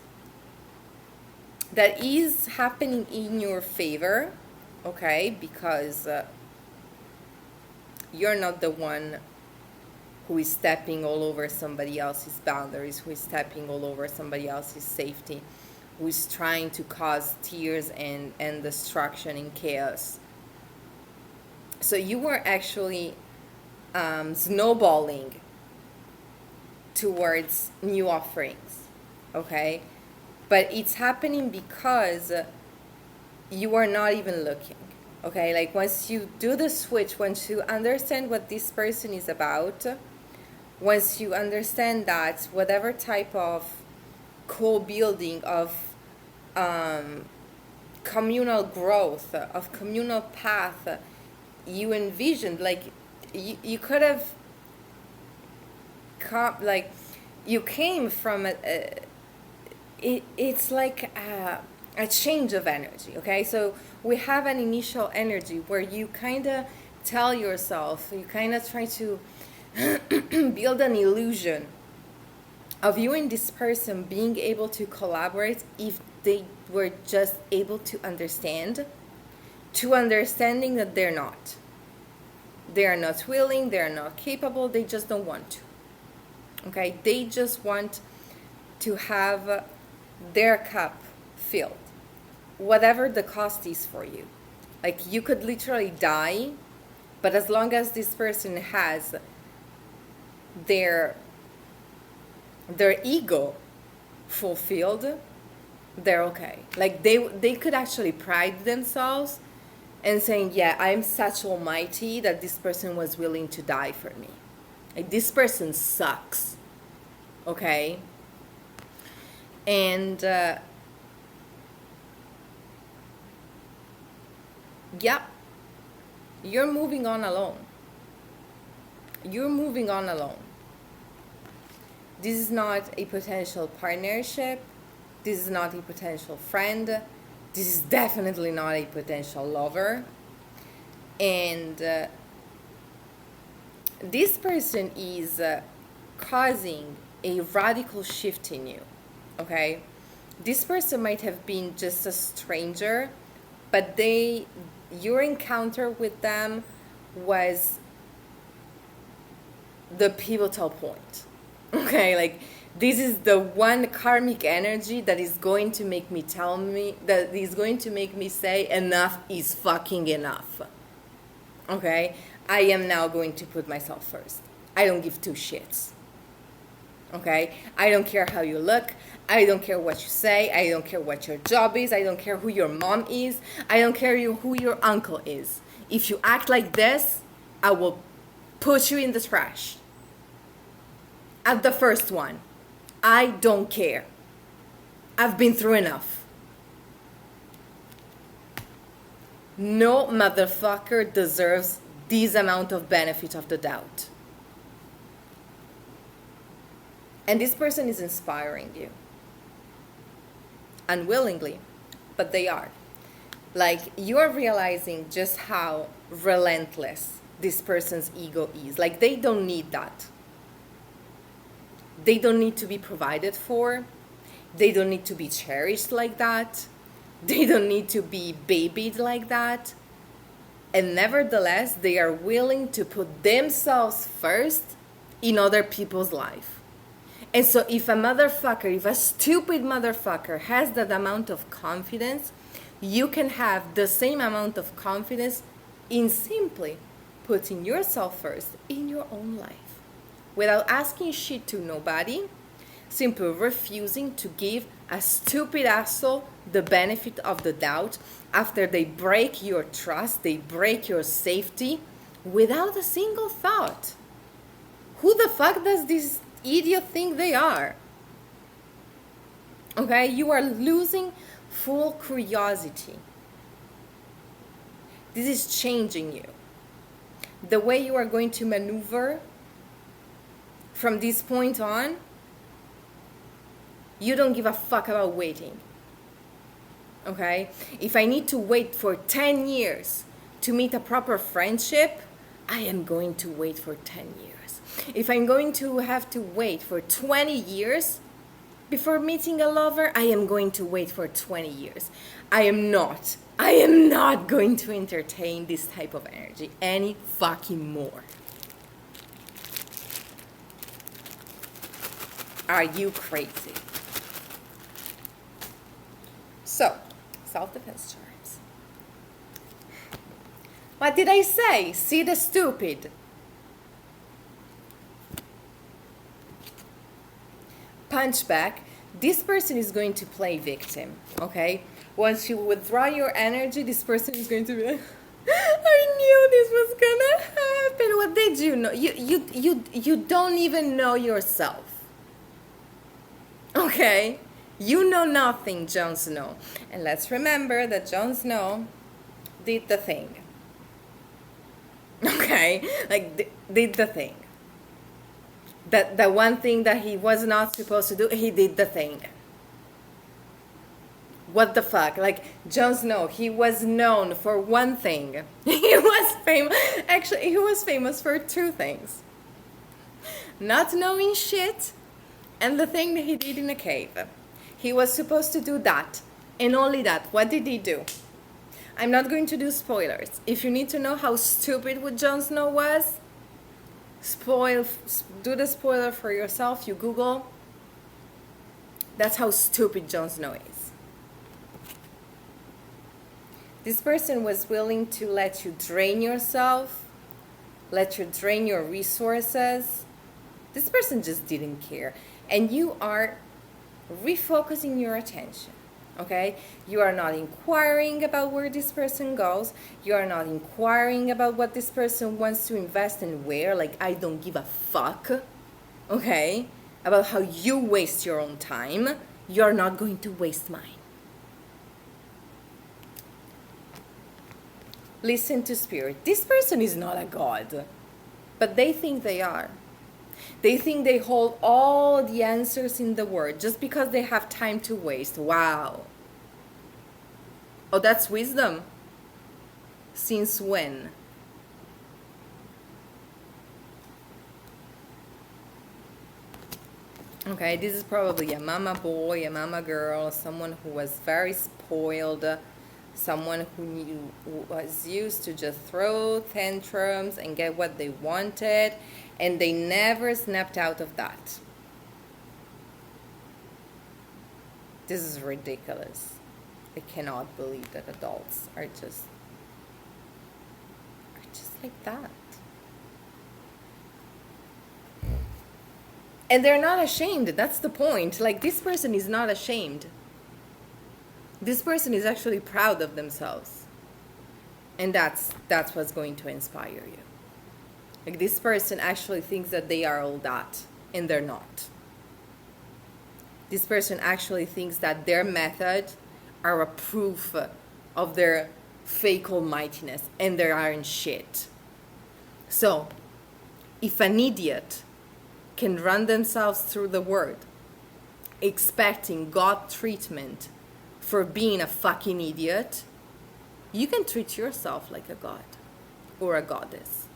that is happening in your favor, okay? Because you're not the one who is stepping all over somebody else's boundaries, who is stepping all over somebody else's safety, who is trying to cause tears and destruction and chaos. So you were actually snowballing towards new offerings, okay? But it's happening because you are not even looking, okay? Like, once you do the switch, once you understand what this person is about, once you understand that whatever type of co-building, of communal growth, of communal path you envisioned, like, you could have like, you came from it's like a change of energy, okay? So we have an initial energy where you kind of tell yourself, you kind of try to build an illusion of you and this person being able to collaborate if they were just able to understand, to understanding that they're not. They are not willing, they are not capable, they just don't want to. Okay? They just want to have their cup filled, whatever the cost is for you. Like, you could literally die, but as long as this person has their ego fulfilled, they're okay. Like, they could actually pride themselves and saying, yeah, I'm such almighty that this person was willing to die for me. Like, this person sucks, okay? And yep, you're moving on alone. you're moving on alone. This is not a potential partnership. This is not a potential friend. This is definitely not a potential lover. And this person is causing a radical shift in you, okay? This person might have been just a stranger, but your encounter with them was the pivotal point, okay? Like, this is the one karmic energy that is going to make me say enough is fucking enough, okay? I am now going to put myself first. I don't give two shits, okay? I don't care how you look. I don't care what you say. I don't care what your job is. I don't care who your mom is. I don't care who your uncle is. If you act like this, I will put you in the trash. At the first one. I don't care. I've been through enough. No motherfucker deserves this amount of benefit of the doubt. And this person is inspiring you. Unwillingly, but they are. Like, you are realizing just how relentless this person's ego is. Like, they don't need that. They don't need to be provided for. They don't need to be cherished like that. They don't need to be babied like that. And nevertheless, they are willing to put themselves first in other people's life. And so if a stupid motherfucker has that amount of confidence, you can have the same amount of confidence in simply putting yourself first in your own life. Without asking shit to nobody, simply refusing to give a stupid asshole the benefit of the doubt after they break your trust, they break your safety, without a single thought. Who the fuck does this idiot think they are? Okay, you are losing full curiosity. This is changing you. The way you are going to maneuver from this point on, you don't give a fuck about waiting. Okay? If I need to wait for 10 years to meet a proper friendship, I am going to wait for 10 years. If I'm going to have to wait for 20 years before meeting a lover, I am going to wait for 20 years. I am not going to entertain this type of energy any fucking more. Are you crazy? So, self-defense charms. What did I say? See the stupid. Punch back. This person is going to play victim, okay? Once you withdraw your energy, this person is going to be like, I knew this was gonna happen. What did you know? You don't even know yourself. Okay? You know nothing, Jon Snow. And let's remember that Jon Snow did the thing. Okay? Like, did the thing. The one thing that he was not supposed to do, he did the thing. What the fuck? Like, Jon Snow, he was known for one thing. He was famous. Actually, he was famous for two things. Not knowing shit, and the thing that he did in a cave. He was supposed to do that, and only that. What did he do? I'm not going to do spoilers. If you need to know how stupid what Jon Snow was, do the spoiler for yourself. You Google. That's how stupid Jon Snow is. This person was willing to let you drain yourself, let you drain your resources. This person just didn't care. And you are refocusing your attention, okay? You are not inquiring about where this person goes. You are not inquiring about what this person wants to invest in where. Like, I don't give a fuck, okay? About how you waste your own time. You're not going to waste mine. Listen to spirit. This person is not a god. But they think they are. They think they hold all the answers in the world just because they have time to waste. Wow. Oh, that's wisdom. Since when? Okay, this is probably a mama boy, a mama girl, someone who was very spoiled, someone who was used to just throw tantrums and get what they wanted, and they never snapped out of that. This is ridiculous. I cannot believe that adults are just like that. And they're not ashamed. That's the point. Like, this person is not ashamed. This person is actually proud of themselves. And that's what's going to inspire you. Like, this person actually thinks that they are all that, and they're not. This person actually thinks that their method are a proof of their fake almightiness, and they aren't shit. So, if an idiot can run themselves through the world expecting God treatment for being a fucking idiot, you can treat yourself like a god or a goddess.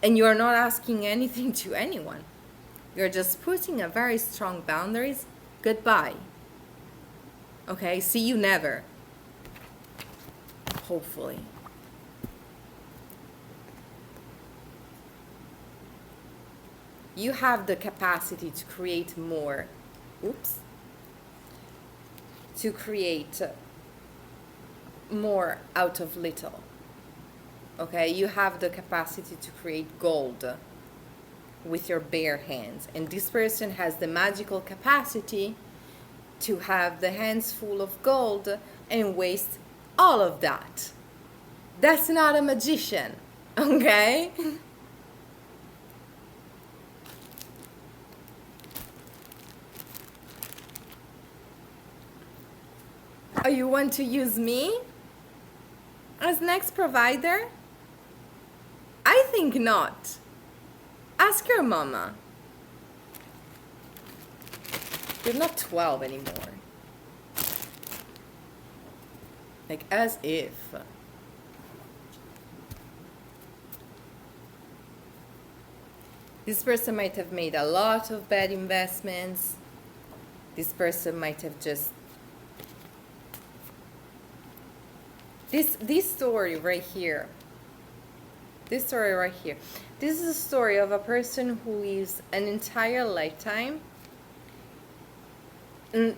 And you are not asking anything to anyone. You're just putting a very strong boundaries. Goodbye. Okay, see you never. Hopefully. You have the capacity to create more. To create more out of little. Okay, you have the capacity to create gold with your bare hands. And this person has the magical capacity to have the hands full of gold and waste all of that. That's not a magician, okay? Oh, you want to use me as next provider? I think not. Ask your mama. You're not 12 anymore. Like, as if. This person might have made a lot of bad investments. This person might have just... This story right here. This story right here. This is a story of a person who lives an entire lifetime. And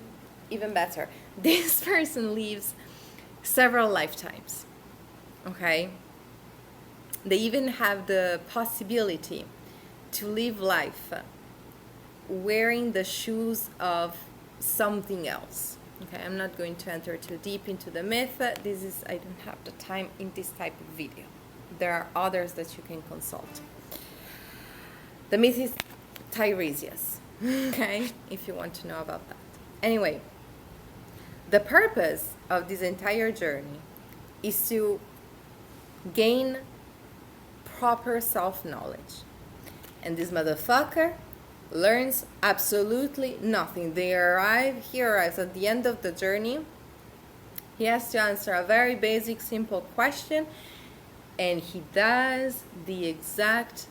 even better, this person lives several lifetimes. Okay? They even have the possibility to live life wearing the shoes of something else. Okay, I'm not going to enter too deep into the myth. I don't have the time in this type of video. There are others that you can consult. The myth is Tiresias. Okay, if you want to know about that. Anyway, the purpose of this entire journey is to gain proper self-knowledge. And this motherfucker learns absolutely nothing. He arrives at the end of the journey. He has to answer a very basic, simple question, and he does the exact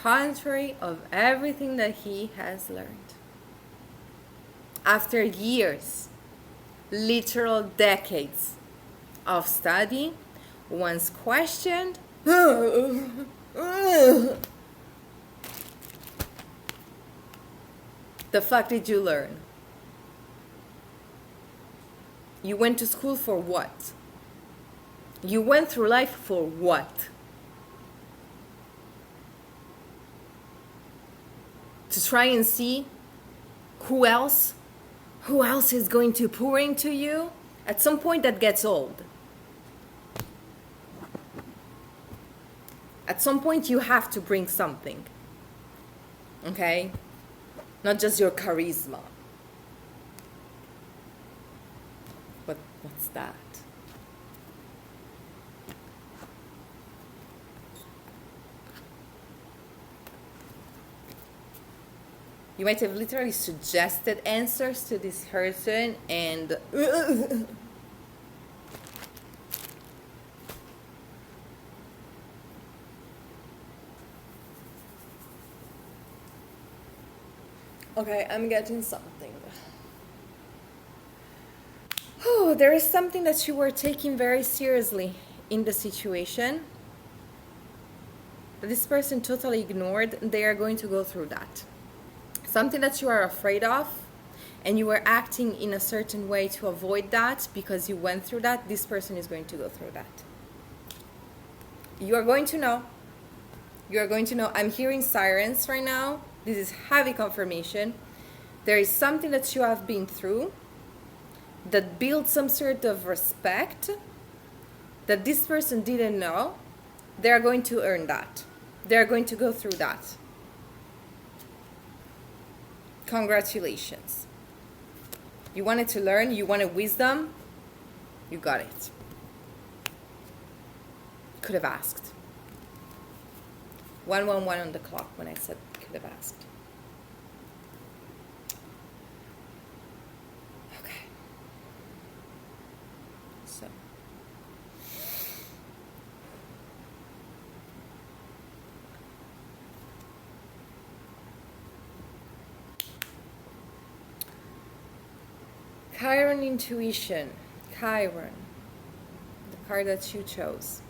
contrary of everything that he has learned. After years, literal decades of study, once questioned, the fuck did you learn? You went to school for what? You went through life for what? To try and see who else is going to pour into you? At some point that gets old. At some point you have to bring something. Okay? Not just your charisma. What's that? You might have literally suggested answers to this person and okay, I'm getting something. Oh, there is something that you were taking very seriously in the situation that this person totally ignored. They are going to go through that. Something that you are afraid of, and you were acting in a certain way to avoid that because you went through that. This person is going to go through that. You are going to know. You are going to know. I'm hearing sirens right now. This is heavy confirmation. There is something that you have been through that builds some sort of respect that this person didn't know. They're going to earn that. They're going to go through that. Congratulations. You wanted to learn, you wanted wisdom, you got it. Could have asked. 111 on the clock when I said could have asked. Okay. So. Chiron intuition. Chiron. The card that you chose.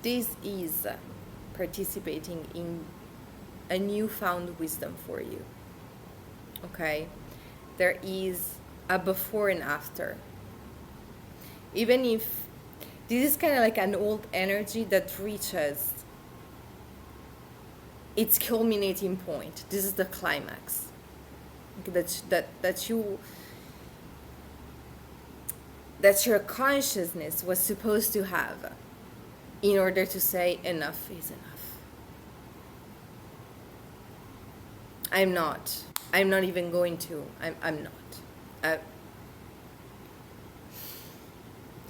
This is participating in a newfound wisdom for you. Okay? There is a before and after. Even if this is kind of like an old energy that reaches its culminating point. This is the climax. That your consciousness was supposed to have in order to say enough is enough. I'm not even going to. I'm not. I'm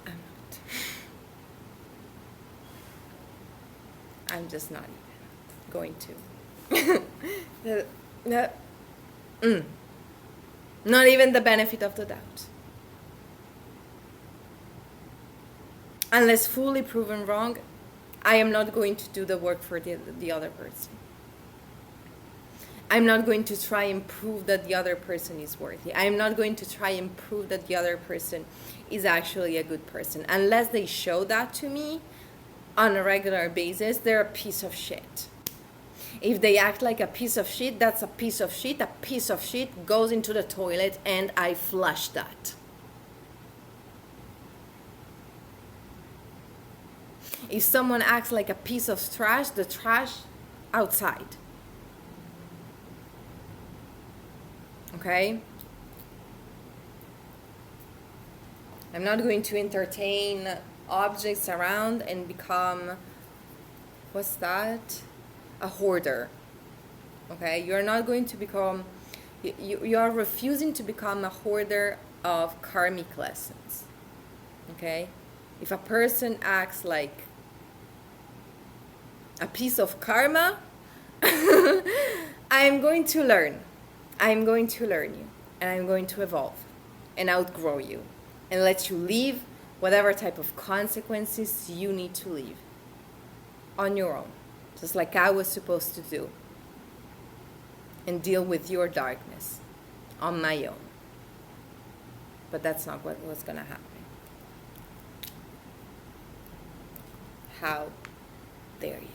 not. I'm just not even going to. Not even the benefit of the doubt. Unless fully proven wrong, I am not going to do the work for the other person. I'm not going to try and prove that the other person is worthy. I'm not going to try and prove that the other person is actually a good person. Unless they show that to me on a regular basis, they're a piece of shit. If they act like a piece of shit, that's a piece of shit. A piece of shit goes into the toilet and I flush that. If someone acts like a piece of trash, the trash outside. Okay? I'm not going to entertain objects around and become, what's that? A hoarder. Okay? You're not going to become, you are refusing to become a hoarder of karmic lessons. Okay? If a person acts like a piece of karma, I'm going to learn. I'm going to learn you. And I'm going to evolve and outgrow you. And let you live whatever type of consequences you need to live. On your own. Just like I was supposed to do. And deal with your darkness. On my own. But that's not what was going to happen. How dare you?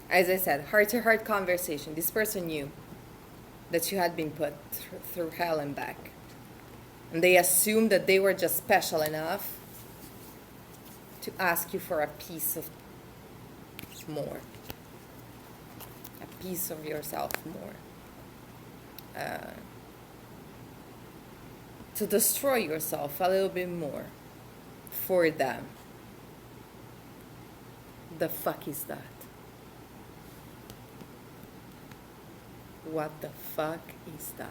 As I said, heart-to-heart conversation. This person knew that you had been put through hell and back. And they assumed that they were just special enough to ask you for a piece of more. A piece of yourself more. To destroy yourself a little bit more for them. The fuck is that? What the fuck is that?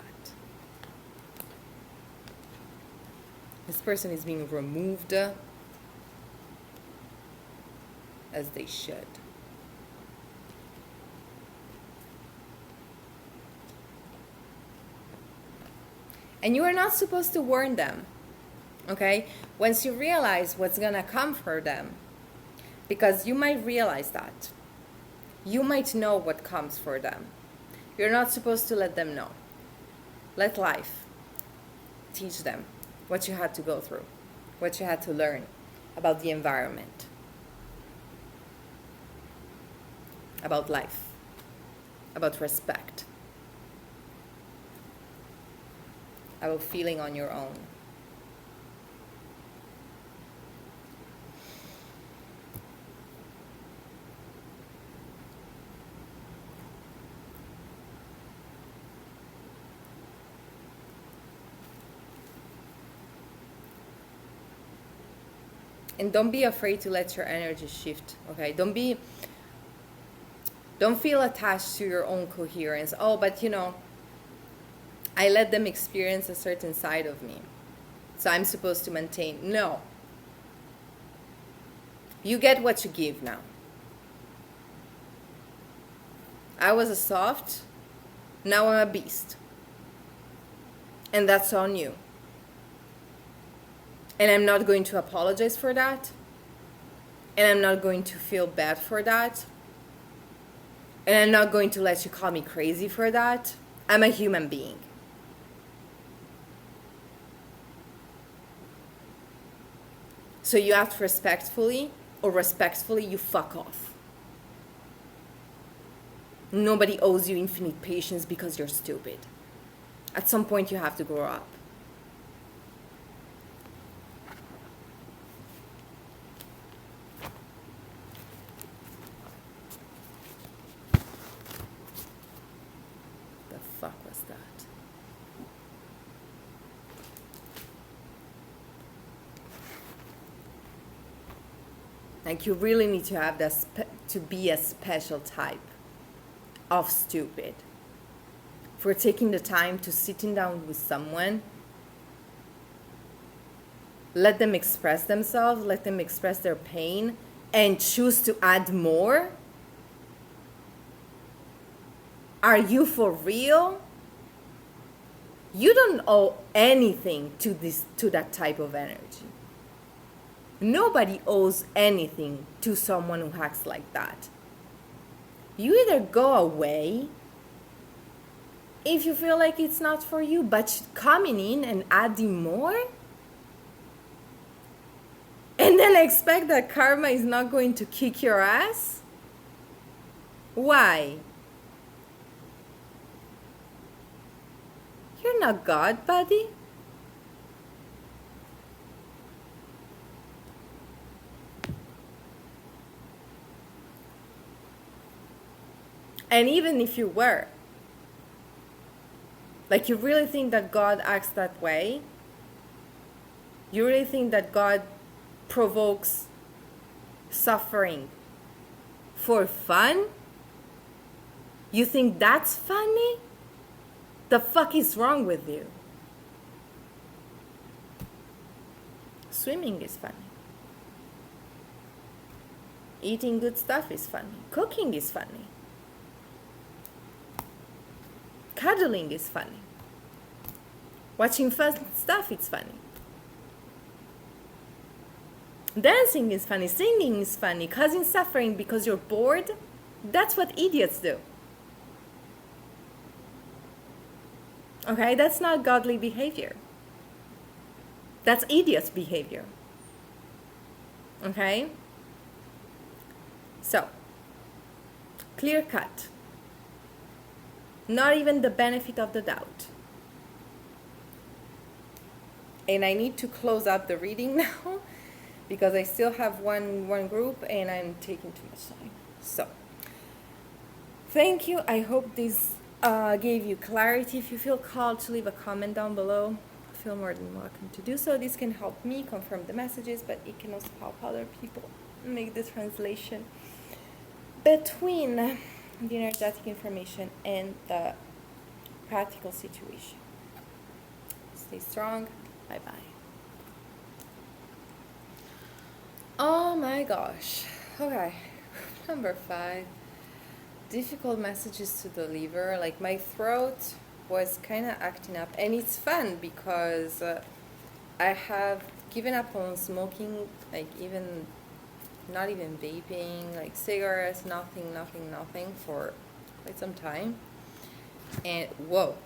This person is being removed as as they should. And you are not supposed to warn them, okay? Once you realize what's gonna come for them, because you might realize that. You might know what comes for them. You're not supposed to let them know. Let life teach them what you had to go through, what you had to learn about the environment, about life, about respect, about feeling on your own. And don't be afraid to let your energy shift, okay? Don't feel attached to your own coherence. Oh, but I let them experience a certain side of me, so I'm supposed to maintain. No. You get what you give now. I was a soft, now I'm a beast. And that's on you. And I'm not going to apologize for that. And I'm not going to feel bad for that. And I'm not going to let you call me crazy for that. I'm a human being. So you act respectfully, or respectfully you fuck off. Nobody owes you infinite patience because you're stupid. At some point you have to grow up. Fuck was that? Like, you really need to have that to be a special type of stupid for taking the time to sitting down with someone, let them express themselves, let them express their pain, and choose to add more. Are you for real? You don't owe anything to that type of energy. Nobody owes anything to someone who acts like that. You either go away if you feel like it's not for you, but coming in and adding more, and then expect that karma is not going to kick your ass? Why? You're not God, buddy. And even if you were, like, you really think that God acts that way? You really think that God provokes suffering for fun? You think that's funny? The fuck is wrong with you? Swimming is funny. Eating good stuff is funny. Cooking is funny. Cuddling is funny. Watching fun stuff is funny. Dancing is funny. Singing is funny. Causing suffering because you're bored? That's what idiots do. Okay, that's not godly behavior. That's idiot's behavior. Okay? So, clear cut. Not even the benefit of the doubt. And I need to close up the reading now because I still have one group and I'm taking too much time. So, thank you. I hope this gave you clarity. If you feel called to leave a comment down below, feel more than welcome to do so. This can help me confirm the messages, but it can also help other people make the translation between the energetic information and the practical situation. Stay strong. Bye-bye. Oh my gosh. Okay. Number 5. Difficult messages to deliver. Like my throat was kind of acting up, and it's fun because I have given up on smoking, like even not even vaping, like cigarettes, nothing for quite some time. And whoa,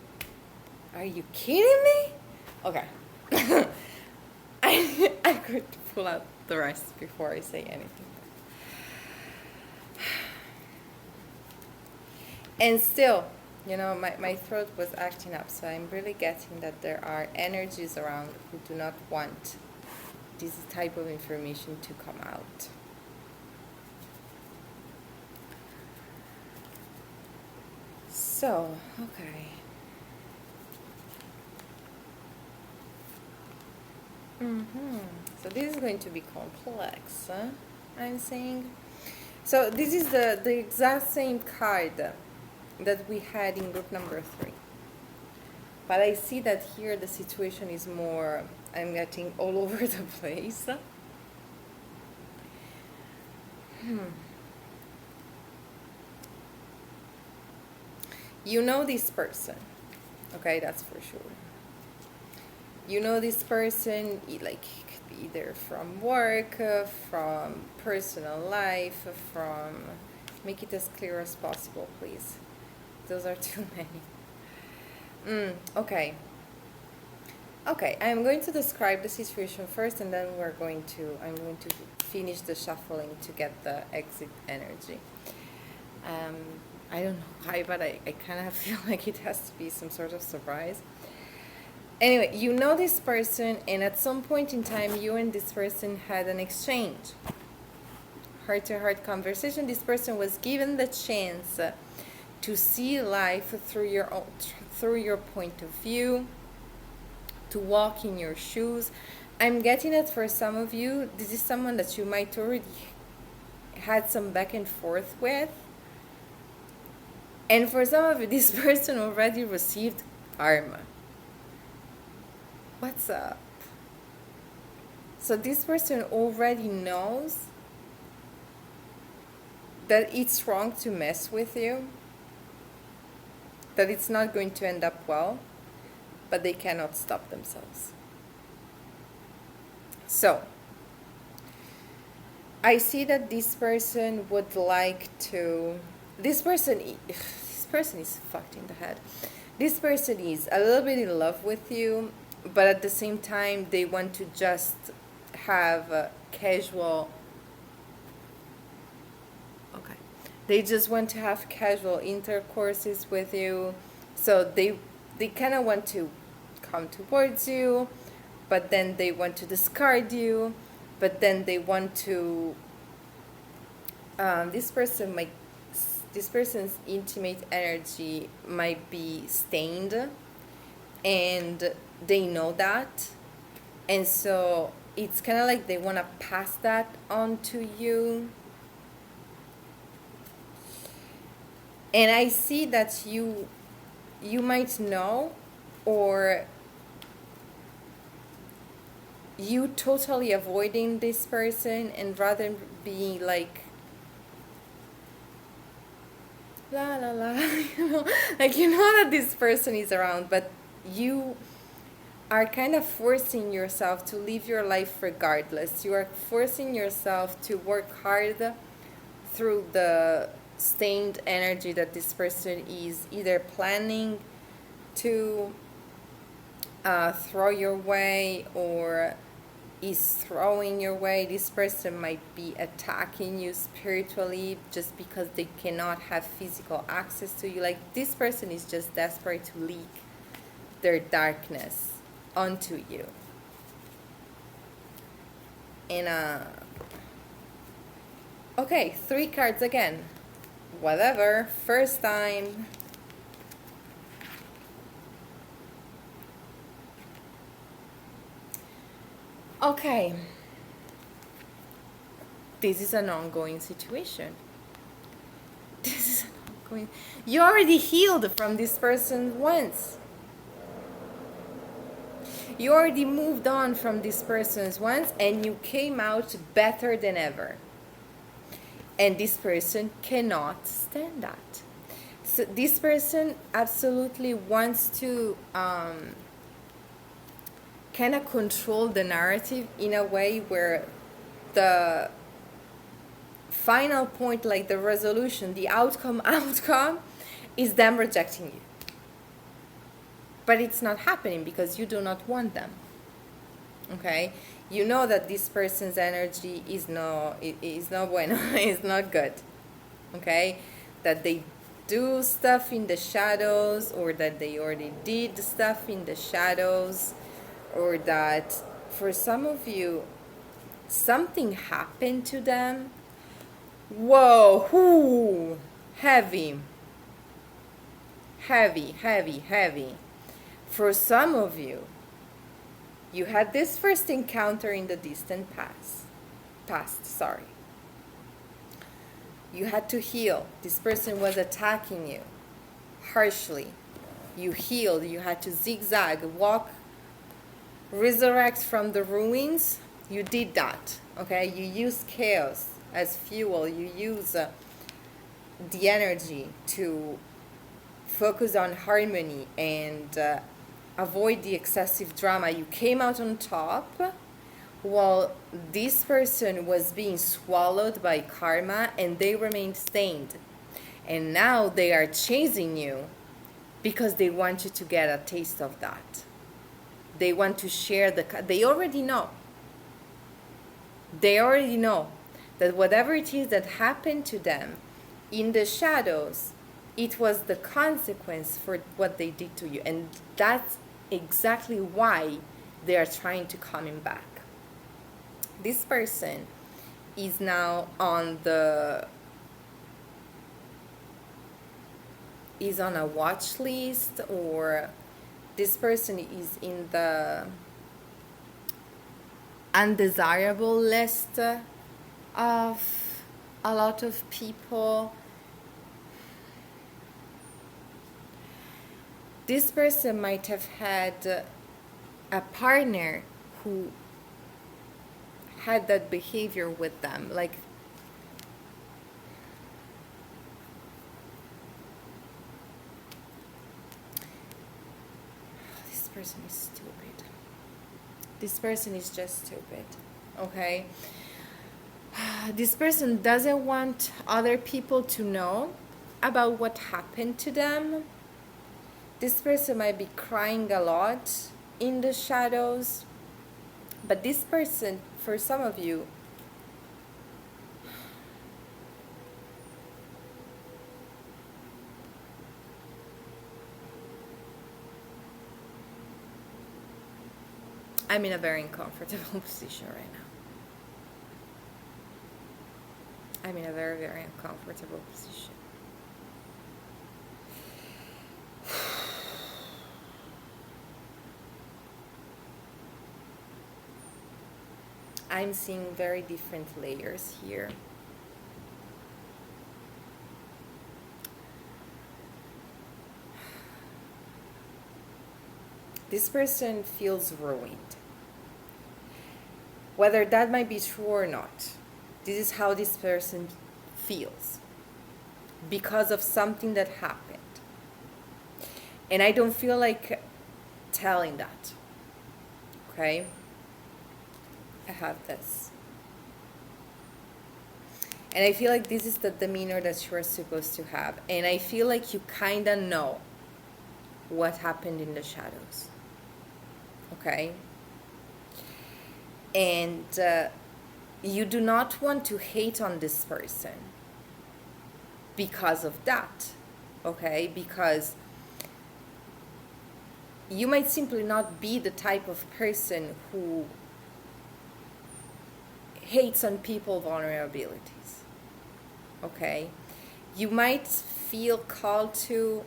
are you kidding me? Okay. I could pull out the rest before I say anything. And still, my throat was acting up, so I'm really getting that there are energies around who do not want this type of information to come out. So, okay. So this is going to be complex, I'm saying. So this is the exact same card that we had in group number 3. But I see that here the situation is more, I'm getting all over the place. You know this person, okay, that's for sure. You know this person, like, it could be either from work, from personal life, from, make it as clear as possible, please. Those are too many. Okay, I'm going to describe the situation first, and then I'm going to finish the shuffling to get the exit energy. I don't know why, but I kind of feel like it has to be some sort of surprise. Anyway, you know this person, and at some point in time, you and this person had an exchange. Heart-to-heart conversation. This person was given the chance to see life through your point of view, to walk in your shoes. I'm getting it for some of you. This is someone that you might already had some back and forth with. And for some of you, this person already received karma. What's up? So this person already knows that it's wrong to mess with you, that it's not going to end up well, but they cannot stop themselves. So, I see that this person would like to, this person is fucked in the head. This person is a little bit in love with you, but at the same time, they want to just have casual, they just want to have casual intercourses with you. So they kind of want to come towards you, but then they want to discard you, but then they want to, this person's intimate energy might be stained, and they know that, and so it's kind of like they want to pass that on to you. And I see that you might know, or you totally avoiding this person, and rather being like la la la, like you know that this person is around, but you are kind of forcing yourself to live your life regardless. You are forcing yourself to work hard through the stained energy that this person is either planning to throw your way, or is throwing your way. This person might be attacking you spiritually just because they cannot have physical access to you. Like, this person is just desperate to leak their darkness onto you. And okay, 3 cards again. Whatever, first time. Okay. This is an ongoing situation. This is an ongoing. You already healed from this person once. You already moved on from this person once, and you came out better than ever. And this person cannot stand that. So this person absolutely wants to kind of control the narrative in a way where the final point, like the resolution, the outcome is them rejecting you. But it's not happening because you do not want them. Okay? You know that this person's energy is no bueno, it's not good. Okay? That they do stuff in the shadows, or that they already did stuff in the shadows, or that for some of you something happened to them. Whoa, whoo, heavy. For some of you, you had this first encounter in the distant past. You had to heal. This person was attacking you harshly. You healed. You had to zigzag, walk, resurrect from the ruins. You did that. Okay? You use chaos as fuel. You use the energy to focus on harmony and avoid the excessive drama. You came out on top, while this person was being swallowed by karma and they remained stained. And now they are chasing you because they want you to get a taste of that. They want to share they already know. They already know that whatever it is that happened to them in the shadows, it was the consequence for what they did to you. And that's exactly why they are trying to coming back. This person is now on a watch list, or this person is in the undesirable list of a lot of people. This person might have had a partner who had that behavior with them. Like, this person is stupid. This person is just stupid. Okay? This person doesn't want other people to know about what happened to them. This person might be crying a lot in the shadows. But this person, for some of you, I'm in a very uncomfortable position right now. I'm in a very, very uncomfortable position. I'm seeing very different layers here. This person feels ruined. Whether that might be true or not, this is how this person feels because of something that happened. And I don't feel like telling that. Okay? I have this. And I feel like this is the demeanor that you're supposed to have. And I feel like you kind of know what happened in the shadows. Okay? And you do not want to hate on this person because of that. Okay? Because you might simply not be the type of person who hates on people's vulnerabilities. Okay? You might feel called to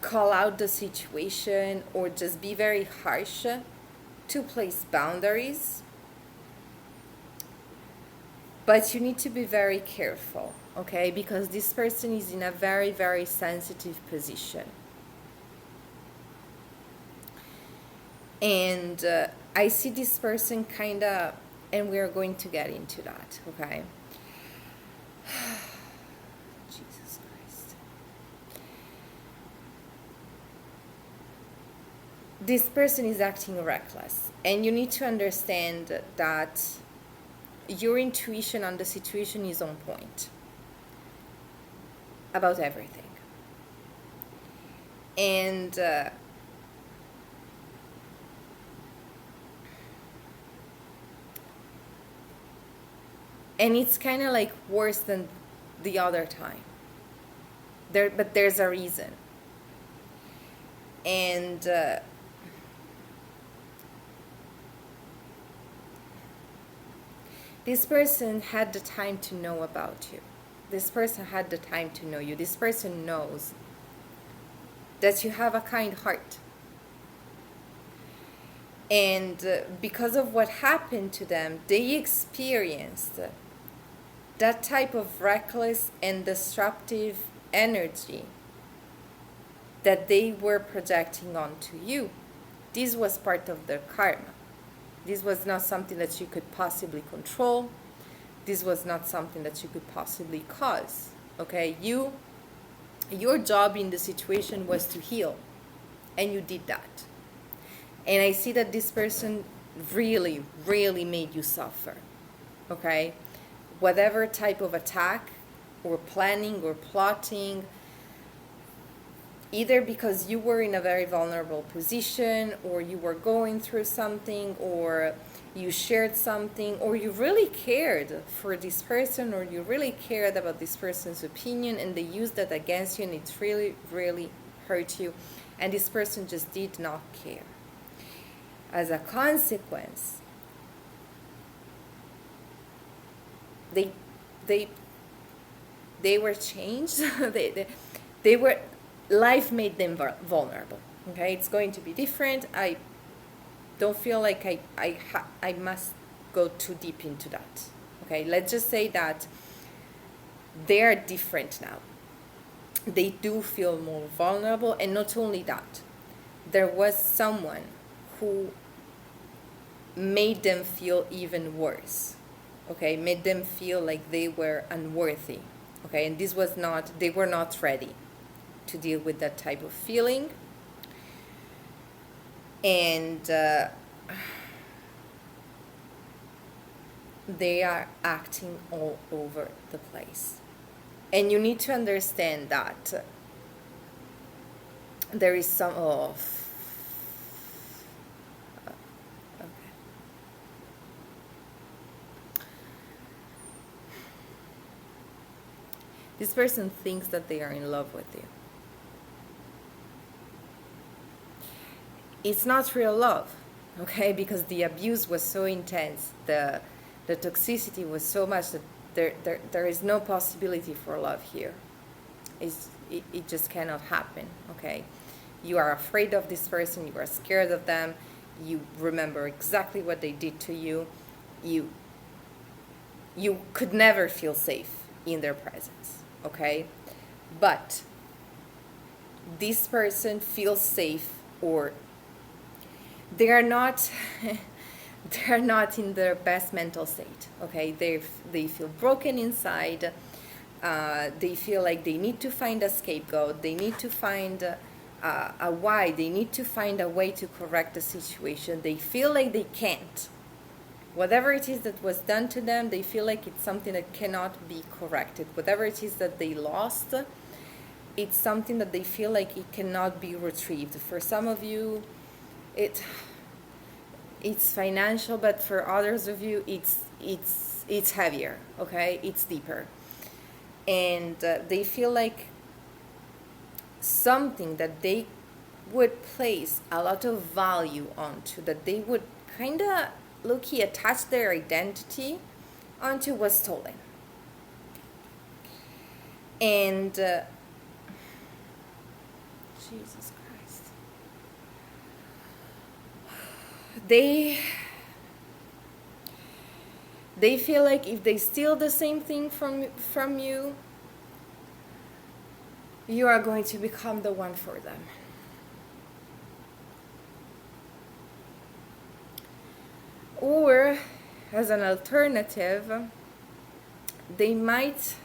call out the situation or just be very harsh to place boundaries. But you need to be very careful, okay? Because this person is in a very, very sensitive position. And I see this person kind of and we are going to get into that, okay? Jesus Christ. This person is acting reckless, and you need to understand that your intuition on the situation is on point about everything. And it's kind of like worse than the other time. But there's a reason. And this person had the time to know about you. This person had the time to know you. This person knows that you have a kind heart. And because of what happened to them, they experienced that type of reckless and disruptive energy that they were projecting onto you. This was part of their karma. This was not something that you could possibly control. This was not something that you could possibly cause. Okay, your job in the situation was to heal, and you did that. And I see that this person really, really made you suffer. Okay, whatever type of attack or planning or plotting, either because you were in a very vulnerable position, or you were going through something, or you shared something, or you really cared for this person, or you really cared about this person's opinion, and they used that against you, and it really, really hurt you, and this person just did not care. As a consequence, they were changed. they were. Life made them vulnerable. Okay, it's going to be different. I don't feel like I must go too deep into that. Okay, let's just say that they are different now. They do feel more vulnerable, and not only that, there was someone who made them feel even worse. Okay, made them feel like they were unworthy. Okay, and they were not ready to deal with that type of feeling. And they are acting all over the place. And you need to understand that there is some this person thinks that they are in love with you. It's not real love, okay? Because the abuse was so intense, the toxicity was so much that there is no possibility for love here. It just cannot happen, okay? You are afraid of this person, you are scared of them, you remember exactly what they did to you, you could never feel safe in their presence, okay? But this person feels safe, or they are not in their best mental state, okay? They feel broken inside. They feel like they need to find a scapegoat. They need to find a why. They need to find a way to correct the situation. They feel like they can't. Whatever it is that was done to them, they feel like it's something that cannot be corrected. Whatever it is that they lost, it's something that they feel like it cannot be retrieved. For some of you, it's financial, but for others of you, it's heavier, okay? It's deeper. And they feel like something that they would place a lot of value onto, that they would kind of low-key attach their identity onto, was stolen. And Jesus Christ. They feel like if they steal the same thing from you, you are going to become the one for them. Or as an alternative, they might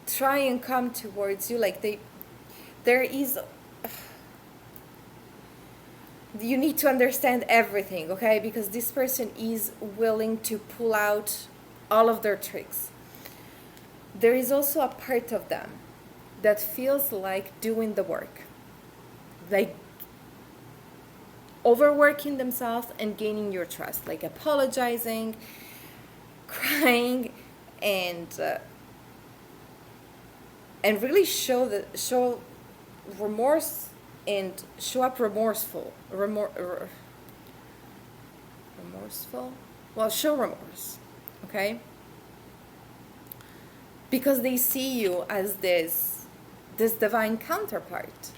try and come towards you, like there is, you need to understand everything, okay? Because this person is willing to pull out all of their tricks. There is also a part of them that feels like doing the work, like overworking themselves and gaining your trust, like apologizing, crying, and really show remorse and show up remorseful. Well, show remorse, okay? Because they see you as this divine counterpart.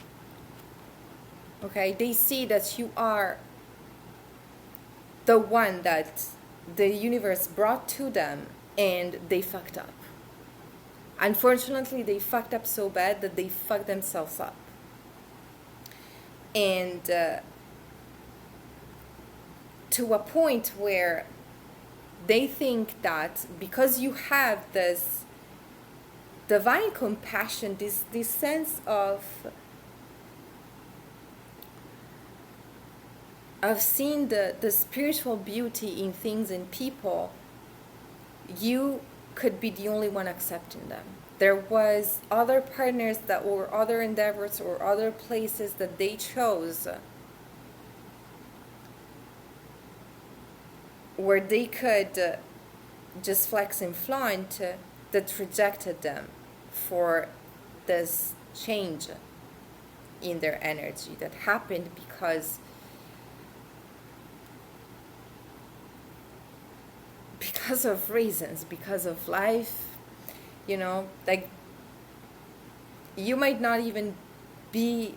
Okay, they see that you are the one that the universe brought to them, and they fucked up. Unfortunately, they fucked up so bad that they fucked themselves up. And to a point where they think that because you have this divine compassion, this sense of seeing the spiritual beauty in things and people, you could be the only one accepting them. There was other partners that or other endeavors or other places that they chose where they could just flex and flaunt, that rejected them for this change in their energy that happened because of reasons, because of life, you know, like you might not even you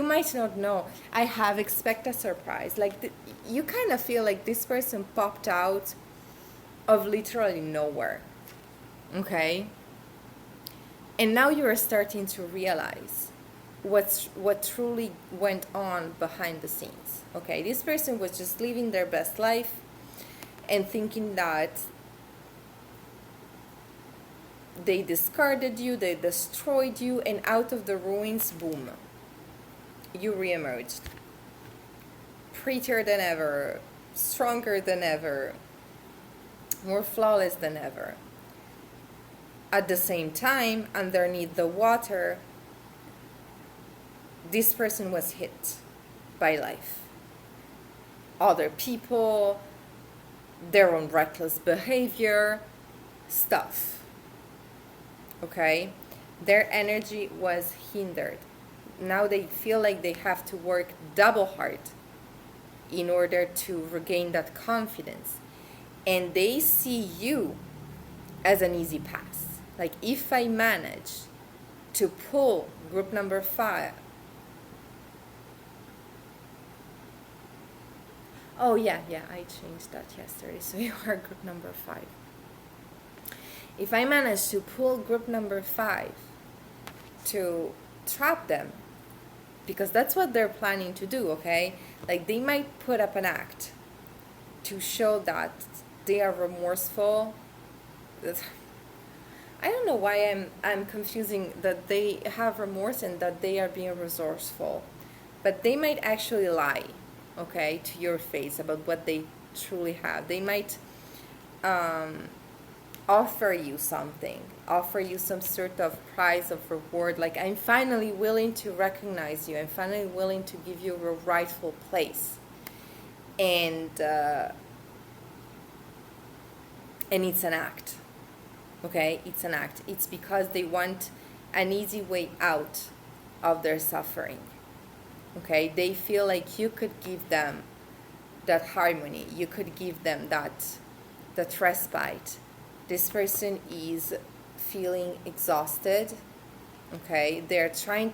might not know. I have expect a surprise. Like you kind of feel like this person popped out of literally nowhere, okay? And now you are starting to realize what truly went on behind the scenes. Okay, this person was just living their best life and thinking that they discarded you, they destroyed you, and out of the ruins, boom, you reemerged. Prettier than ever, stronger than ever, more flawless than ever. At the same time, underneath the water, this person was hit by life. Other people, their own reckless behavior, stuff. Okay? Their energy was hindered. Now they feel like they have to work double hard in order to regain that confidence. And they see you as an easy pass. Like if I manage to pull group number 5. Oh yeah, I changed that yesterday. So you are group number 5. If I manage to pull group number 5 to trap them, because that's what they're planning to do, okay? Like they might put up an act to show that they are remorseful. I don't know why I'm confusing that they have remorse and that they are being resourceful. But they might actually lie, okay, to your face about what they truly have. They might offer you something, offer you some sort of prize of reward, like I'm finally willing to recognize you, I'm finally willing to give you a rightful place. And it's an act, okay? It's an act. It's because they want an easy way out of their suffering, okay? They feel like you could give them that harmony, you could give them that respite. This person is feeling exhausted, okay? They're trying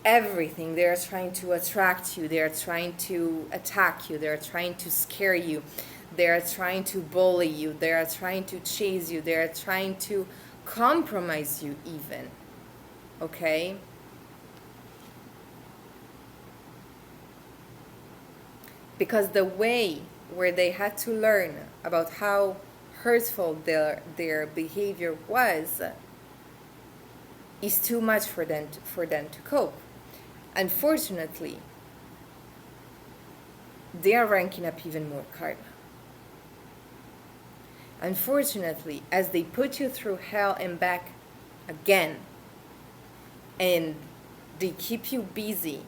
everything. They're trying to attract you. They're trying to attack you. They're trying to scare you. They're trying to bully you. They're trying to chase you. They're trying to compromise you even, okay? because the way where they had to learn about how hurtful their behavior was is too much for them to cope. Unfortunately, they are ranking up even more karma. Unfortunately, as they put you through hell and back again, and they keep you busy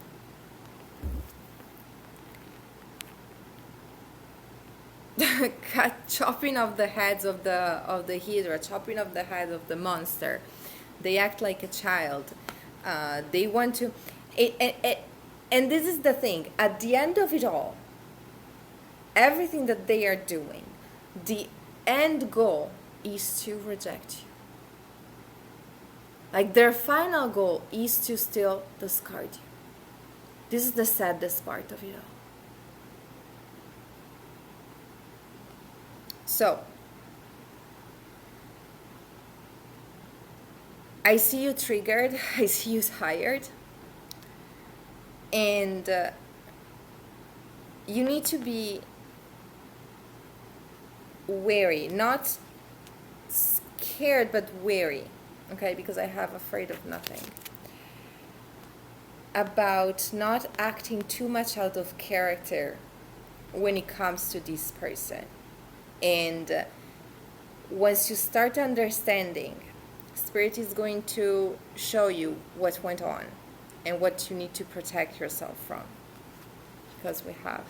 chopping off the heads of the Hydra, chopping off the head of the monster. They act like a child. They want to, and this is the thing. At the end of it all, everything that they are doing, the end goal is to reject you. Like, their final goal is to still discard you. This is the saddest part of it all. So, I see you triggered, I see you tired, and you need to be wary, not scared, but wary, okay, because I have afraid of nothing, about not acting too much out of character when it comes to this person. And once you start understanding, Spirit is going to show you what went on and what you need to protect yourself from. Because we have,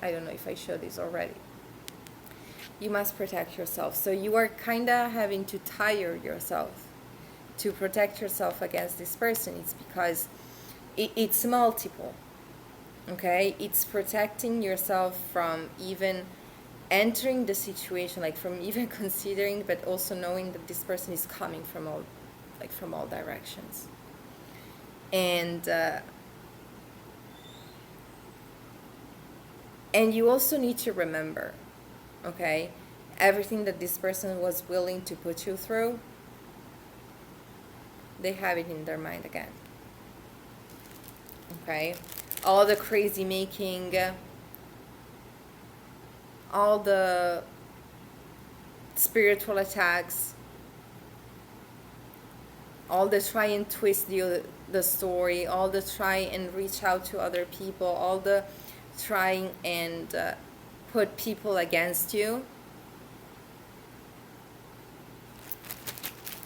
I don't know if I showed this already. You must protect yourself. So you are kind of having to tire yourself to protect yourself against this person. It's because it's multiple, okay? It's protecting yourself from even entering the situation, like from even considering, but also knowing that this person is coming from all directions. And you also need to remember, okay, everything that this person was willing to put you through, they have it in their mind again. Okay, all the crazy making, all the spiritual attacks, all the try and twist the story, all the try and reach out to other people, all the trying and put people against you,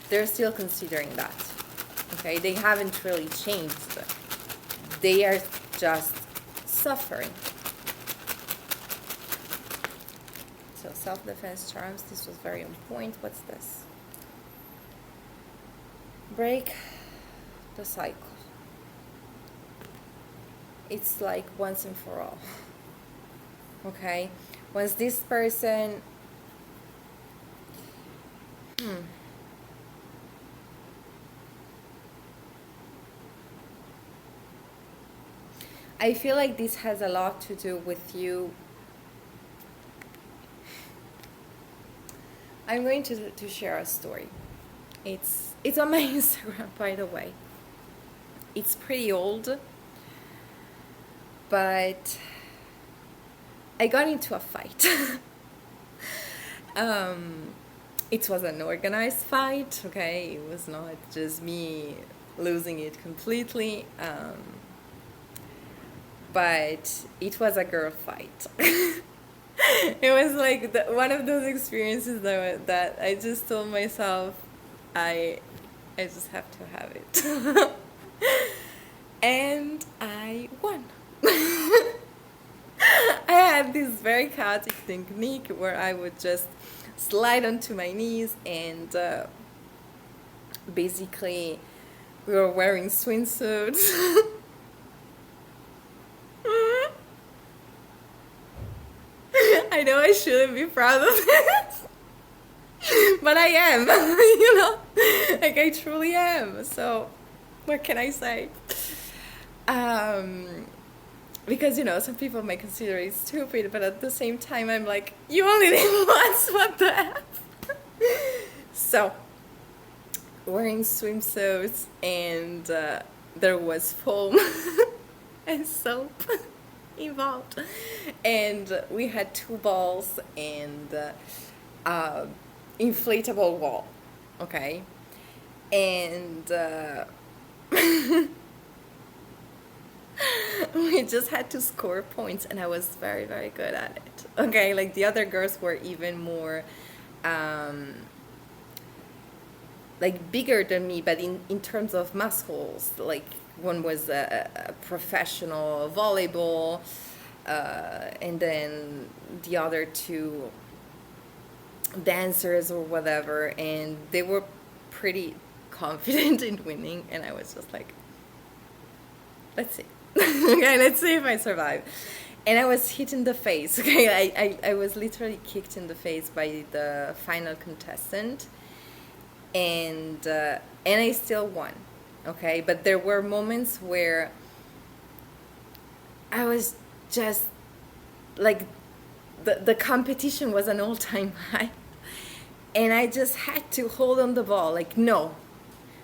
they're still considering that. Okay, they haven't really changed. They are just suffering. So self-defense charms, this was very on point. What's this? Break the cycle. It's like once and for all. Okay? Once this person I feel like this has a lot to do with you. I'm going to share a story. It's on my Instagram, by the way. It's pretty old, but I got into a fight. It was an organized fight, okay? It was not just me losing it completely. But it was a girl fight. It was like one of those experiences that I just told myself, I just have to have it. And I won. I had this very chaotic technique where I would just slide onto my knees and basically we were wearing swimsuits. I know I shouldn't be proud of it, but I am, you know, like I truly am. So what can I say? Because, you know, some people may consider it stupid, but at the same time, I'm like, you only live once, what the F? So, wearing swimsuits, and there was foam and soap involved. And we had 2 balls and inflatable wall, okay? And we just had to score points, and I was very, very good at it. Okay, like the other girls were even more like bigger than me, but in terms of muscles, like one was a professional volleyball, and then the other two dancers or whatever, and they were pretty confident in winning, and I was just like, let's see. Okay, let's see if I survive. And I was hit in the face. Okay, I was literally kicked in the face by the final contestant, and I still won. Okay, but there were moments where I was just like the competition was an all-time high, and I just had to hold on the ball. Like no,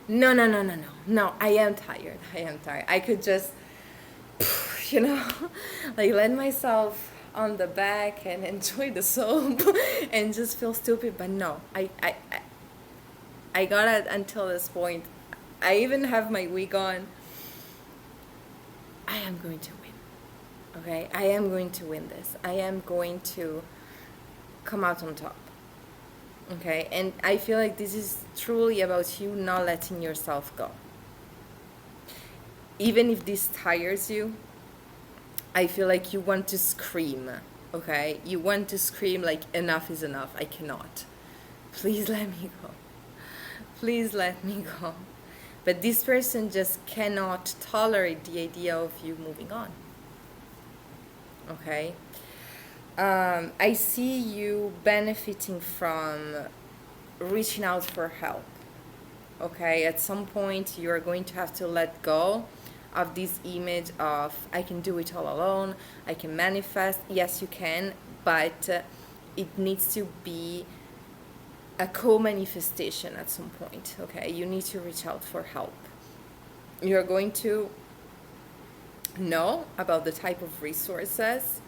no. I am tired. I could just, you know, like let myself on the back and enjoy the soap and just feel stupid. But no, I got it until this point. I even have my wig on. I am going to win. Okay? I am going to win this. I am going to come out on top. Okay? And I feel like this is truly about you not letting yourself go. Even if this tires you, I feel like you want to scream. Okay? You want to scream like enough is enough. I cannot. Please let me go. Please let me go. But this person just cannot tolerate the idea of you moving on. Okay? I see you benefiting from reaching out for help. Okay? At some point, you're going to have to let go of this image of, I can do it all alone, I can manifest. Yes, you can, but it needs to be a co-manifestation at some point. Okay, you need to reach out for help. You're going to know about the type of resources,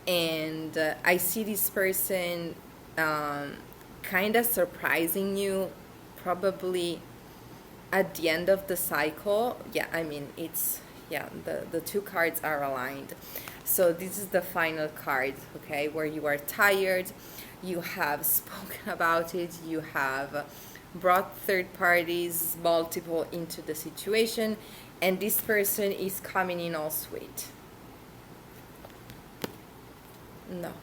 and I see this person kind of surprising you, probably at the end of the cycle. Yeah, I mean, it's, yeah, the 2 cards are aligned. So this is the final card, okay, where you are tired. You have spoken about it, you have brought third parties, multiple, into the situation, and this person is coming in all sweet. No.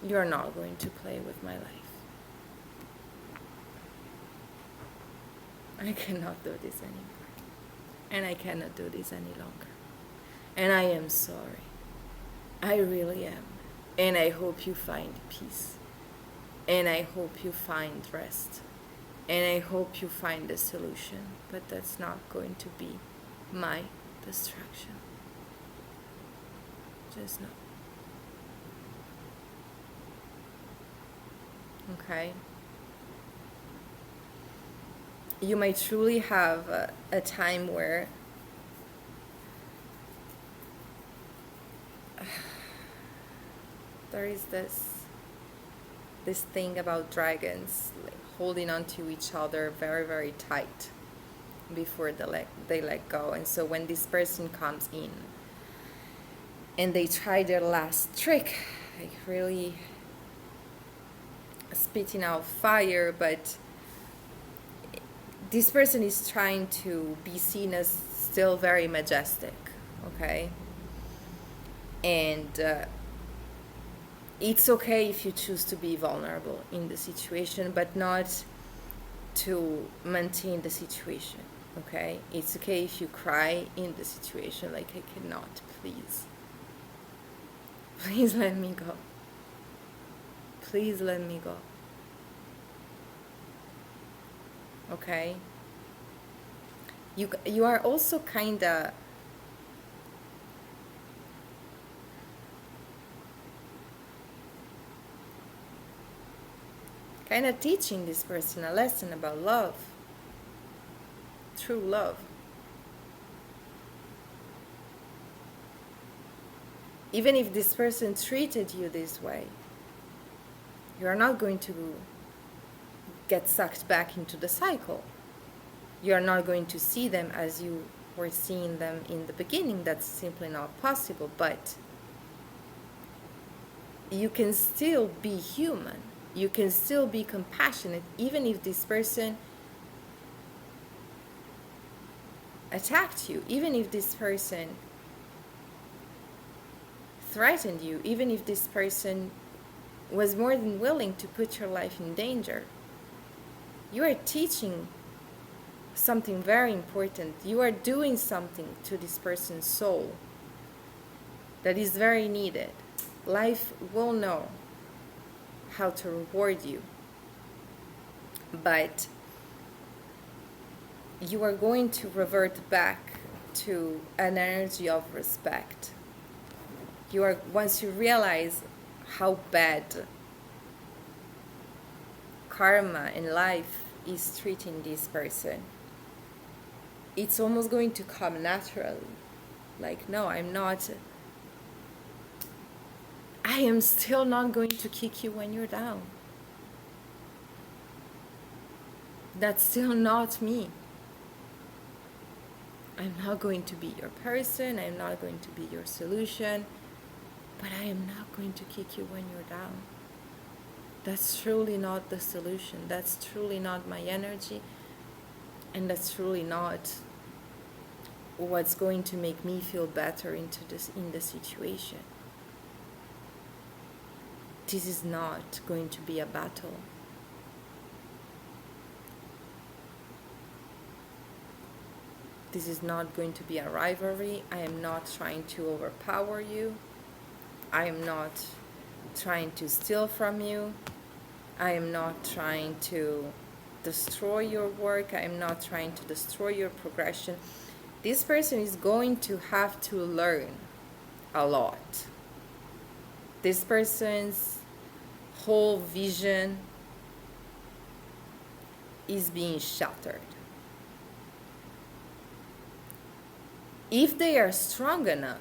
You're not going to play with my life. I cannot do this anymore. And I cannot do this any longer. And I am sorry. I really am. And I hope you find peace. And I hope you find rest. And I hope you find a solution. But that's not going to be my distraction. Just no. Okay? You might truly have a time where there is this thing about dragons, like, holding on to each other very, very tight before they let go. And so when this person comes in and they try their last trick, like really spitting out fire, but this person is trying to be seen as still very majestic, okay? And it's okay if you choose to be vulnerable in the situation, but not to maintain the situation, okay? It's okay if you cry in the situation, like, I cannot, please. Please let me go. Please let me go. Okay? You are also kind of teaching this person a lesson about love. true love. Even if this person treated you this way, you're not going to get sucked back into the cycle. You're not going to see them as you were seeing them in the beginning. That's simply not possible. But you can still be human. You can still be compassionate, even if this person attacked you, even if this person threatened you, even if this person was more than willing to put your life in danger. You are teaching something very important. You are doing something to this person's soul that is very needed. Life will know how to reward you, but you are going to revert back to an energy of respect. Once you realize how bad karma in life is treating this person, it's almost going to come naturally. Like, no, I am still not going to kick you when you're down. That's still not me. I'm not going to be your person. I'm not going to be your solution. But I am not going to kick you when you're down. That's truly not the solution. That's truly not my energy. And that's truly not what's going to make me feel better in the situation. This is not going to be a battle. This is not going to be a rivalry. I am not trying to overpower you. I am not trying to steal from you. I am not trying to destroy your work. I am not trying to destroy your progression. This person is going to have to learn a lot. This person's whole vision is being shattered. If they are strong enough,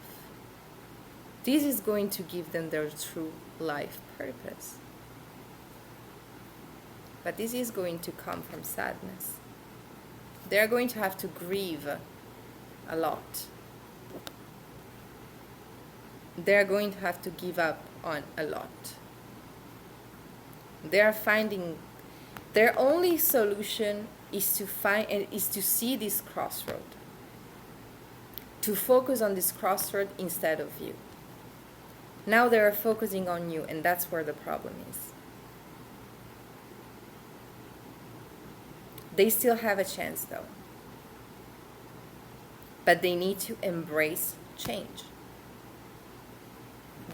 this is going to give them their true life purpose. But this is going to come from sadness. They're going to have to grieve a lot. They're going to have to give up on a lot. They're finding their only solution is to see this crossroad. To focus on this crossroad instead of you. Now they are focusing on you, and that's where the problem is. They still have a chance though. But they need to embrace change.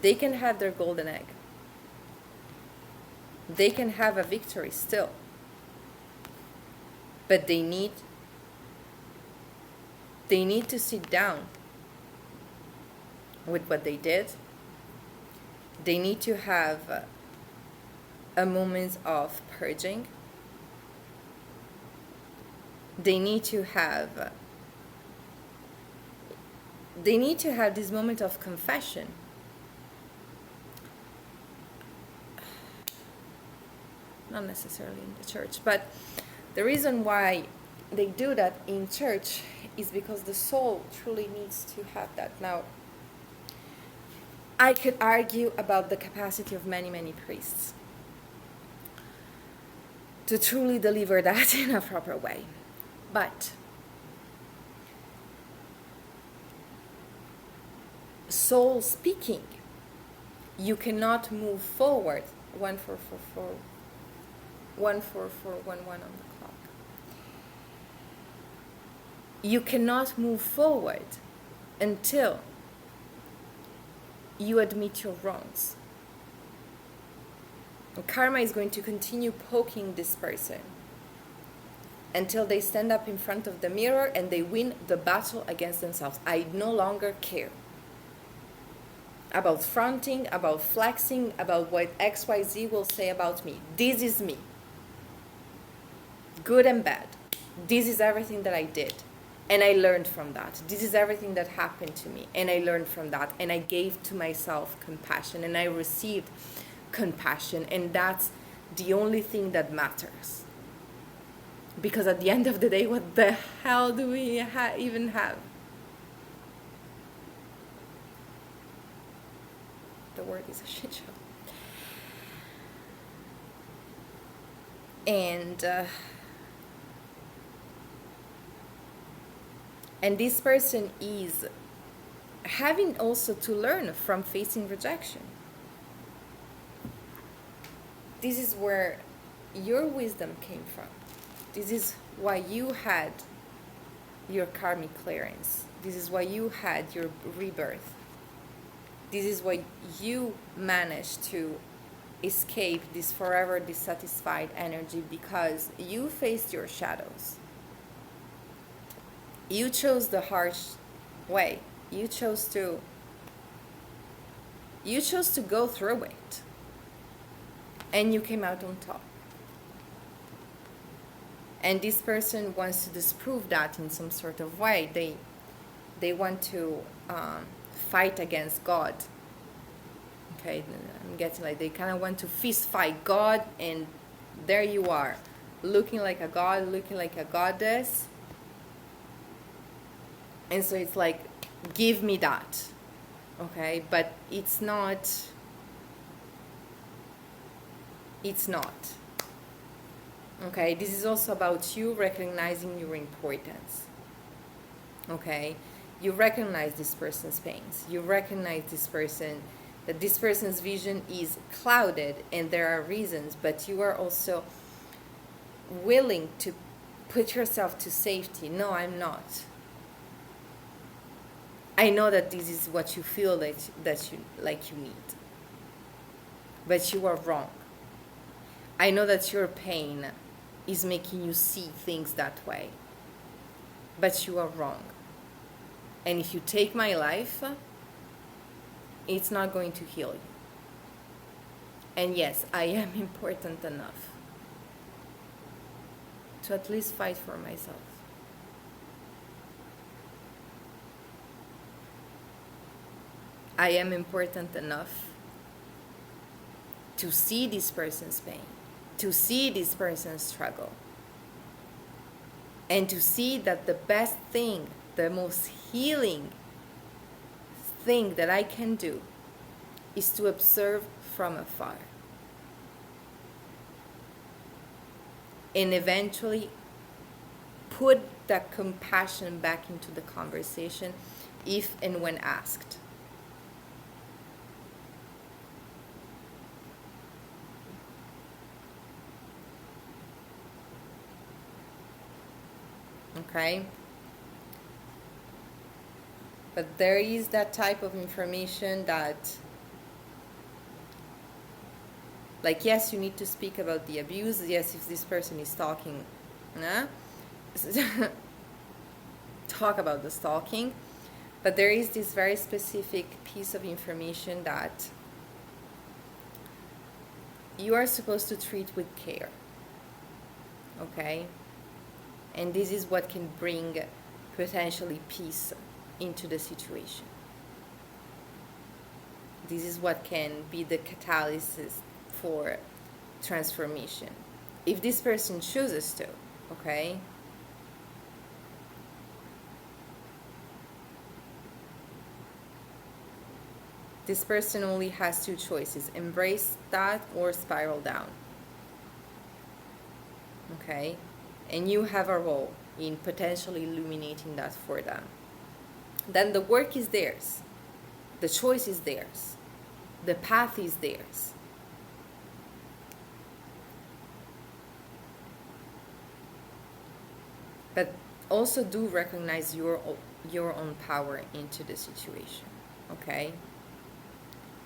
They can have their golden egg. They can have a victory still. But they need to sit down with what they did. They need to have a moment of purging. They need to have this moment of confession. Not necessarily in the church, but the reason why they do that in church is because the soul truly needs to have that. Now, I could argue about the capacity of many, many priests to truly deliver that in a proper way. But soul speaking, you cannot move forward. 1444, 14411 on the clock. You cannot move forward until you admit your wrongs. And karma is going to continue poking this person until they stand up in front of the mirror and they win the battle against themselves. I no longer care about fronting, about flexing, about what XYZ will say about me. This is me. Good and bad. This is everything that I did. And I learned from that. This is everything that happened to me. And I learned from that. And I gave to myself compassion. And I received compassion. And that's the only thing that matters. Because at the end of the day, what the hell do we even have? The word is a shit show. And this person is having also to learn from facing rejection. This is where your wisdom came from. This is why you had your karmic clearance. This is why you had your rebirth. This is why you managed to escape this forever dissatisfied energy, because you faced your shadows. You chose the harsh way. You chose to go through it. And you came out on top. And this person wants to disprove that in some sort of way. They want to fight against God. Okay, I'm getting like they kind of want to fist fight God, and there you are, looking like a god, looking like a goddess. And so it's like, give me that. Okay, but it's not. Okay, this is also about you recognizing your importance. Okay, you recognize this person's pains. You recognize that this person's vision is clouded, and there are reasons, but you are also willing to put yourself to safety. No, I'm not. I know that this is what you feel that you need. But you are wrong. I know that your pain is making you see things that way. But you are wrong. And if you take my life, it's not going to heal you. And yes, I am important enough to at least fight for myself. I am important enough to see this person's pain, to see this person's struggle, and to see that the best thing, the most healing thing that I can do is to observe from afar. And eventually put that compassion back into the conversation if and when asked. Okay? But there is that type of information that, like, yes, you need to speak about the abuse. Yes, if this person is stalking, talk about the stalking. But there is this very specific piece of information that you are supposed to treat with care. Okay? And this is what can bring potentially peace into the situation. This is what can be the catalyst for transformation. If this person chooses to, okay? This person only has two choices: embrace that or spiral down. Okay? And you have a role in potentially illuminating that for them. Then the work is theirs. The choice is theirs. The path is theirs. But also do recognize your own power into the situation. Okay?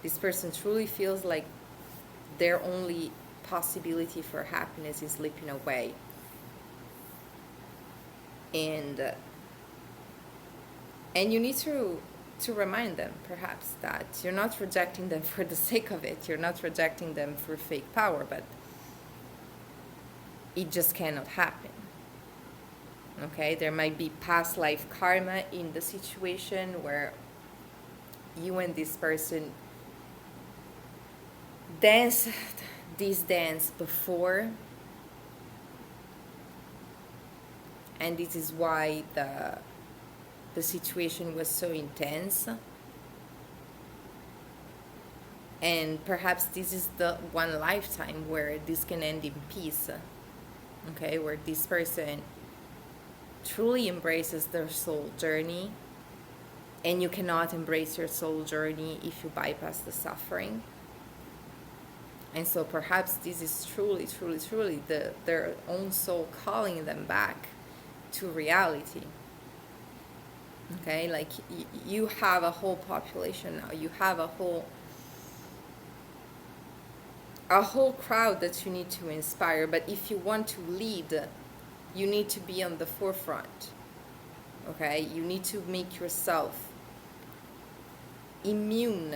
This person truly feels like their only possibility for happiness is slipping away. And you need to remind them, perhaps, that you're not rejecting them for the sake of it. You're not rejecting them for fake power, but it just cannot happen. Okay, there might be past life karma in the situation where you and this person danced this dance before, and this is why the situation was so intense. And perhaps this is the one lifetime where this can end in peace. Okay, where this person truly embraces their soul journey, and you cannot embrace your soul journey if you bypass the suffering. And so perhaps this is truly, truly, truly their own soul calling them back to reality. Okay, like you have a whole population now. You have a whole crowd that you need to inspire. But if you want to lead, you need to be on the forefront. Okay, you need to make yourself immune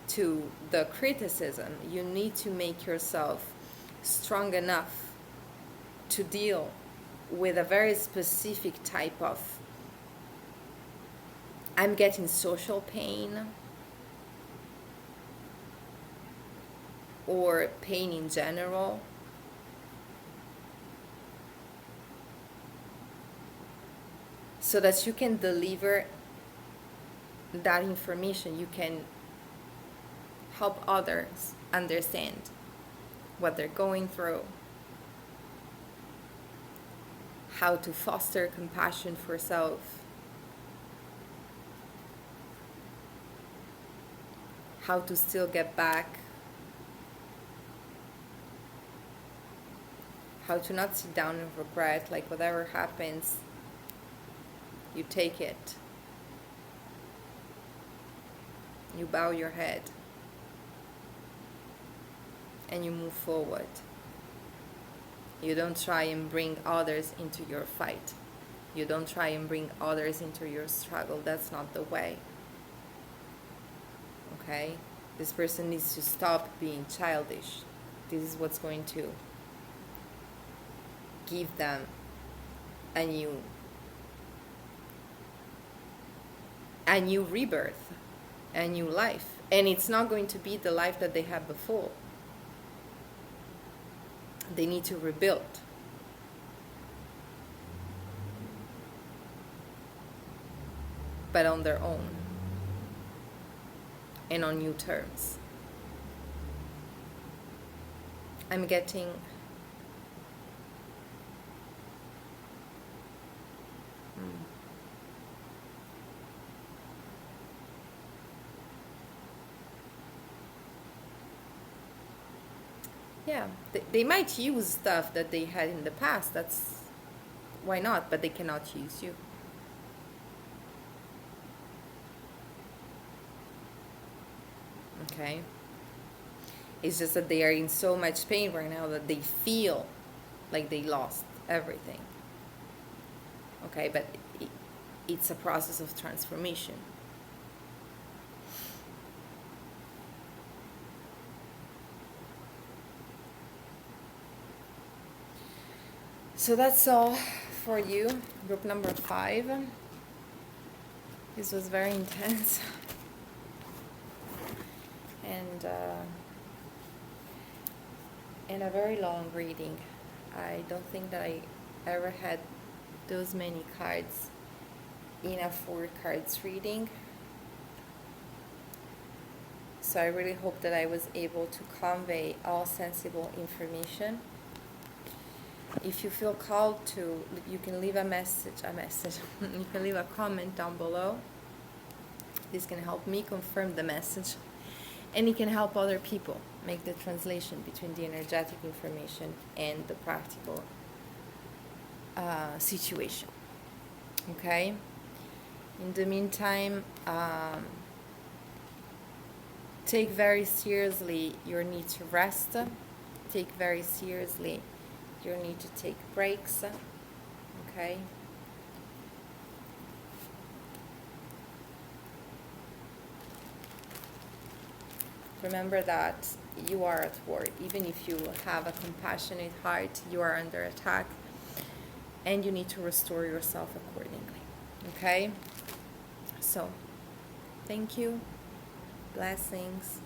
to the criticism. You need to make yourself strong enough to deal with a very specific type of, I'm getting social pain, or pain in general. So that you can deliver that information, you can help others understand what they're going through, how to foster compassion for self, how to still get back, how to not sit down and regret, like whatever happens, you take it. You bow your head and you move forward. You don't try and bring others into your fight. You don't try and bring others into your struggle. That's not the way. Okay? This person needs to stop being childish. This is what's going to give them a new rebirth, a new life. And it's not going to be the life that they had before. They need to rebuild. But on their own. And on new terms. I'm getting yeah, they might use stuff that they had in the past. That's why not, but they cannot use you. Okay? It's just that they are in so much pain right now that they feel like they lost everything. Okay, but it's a process of transformation. So that's all for you, group number 5. This was very intense. And a very long reading. I don't think that I ever had those many cards in a 4 cards reading. So I really hope that I was able to convey all sensible information. If you feel called to, you can leave a message. You can leave a comment down below. This can help me confirm the message, and it can help other people make the translation between the energetic information and the practical situation. Okay? In the meantime, take very seriously your need to rest. Take very seriously your need to take breaks. Okay? Remember that you are at war. Even if you have a compassionate heart, you are under attack. and you need to restore yourself accordingly. Okay? So, thank you. Blessings.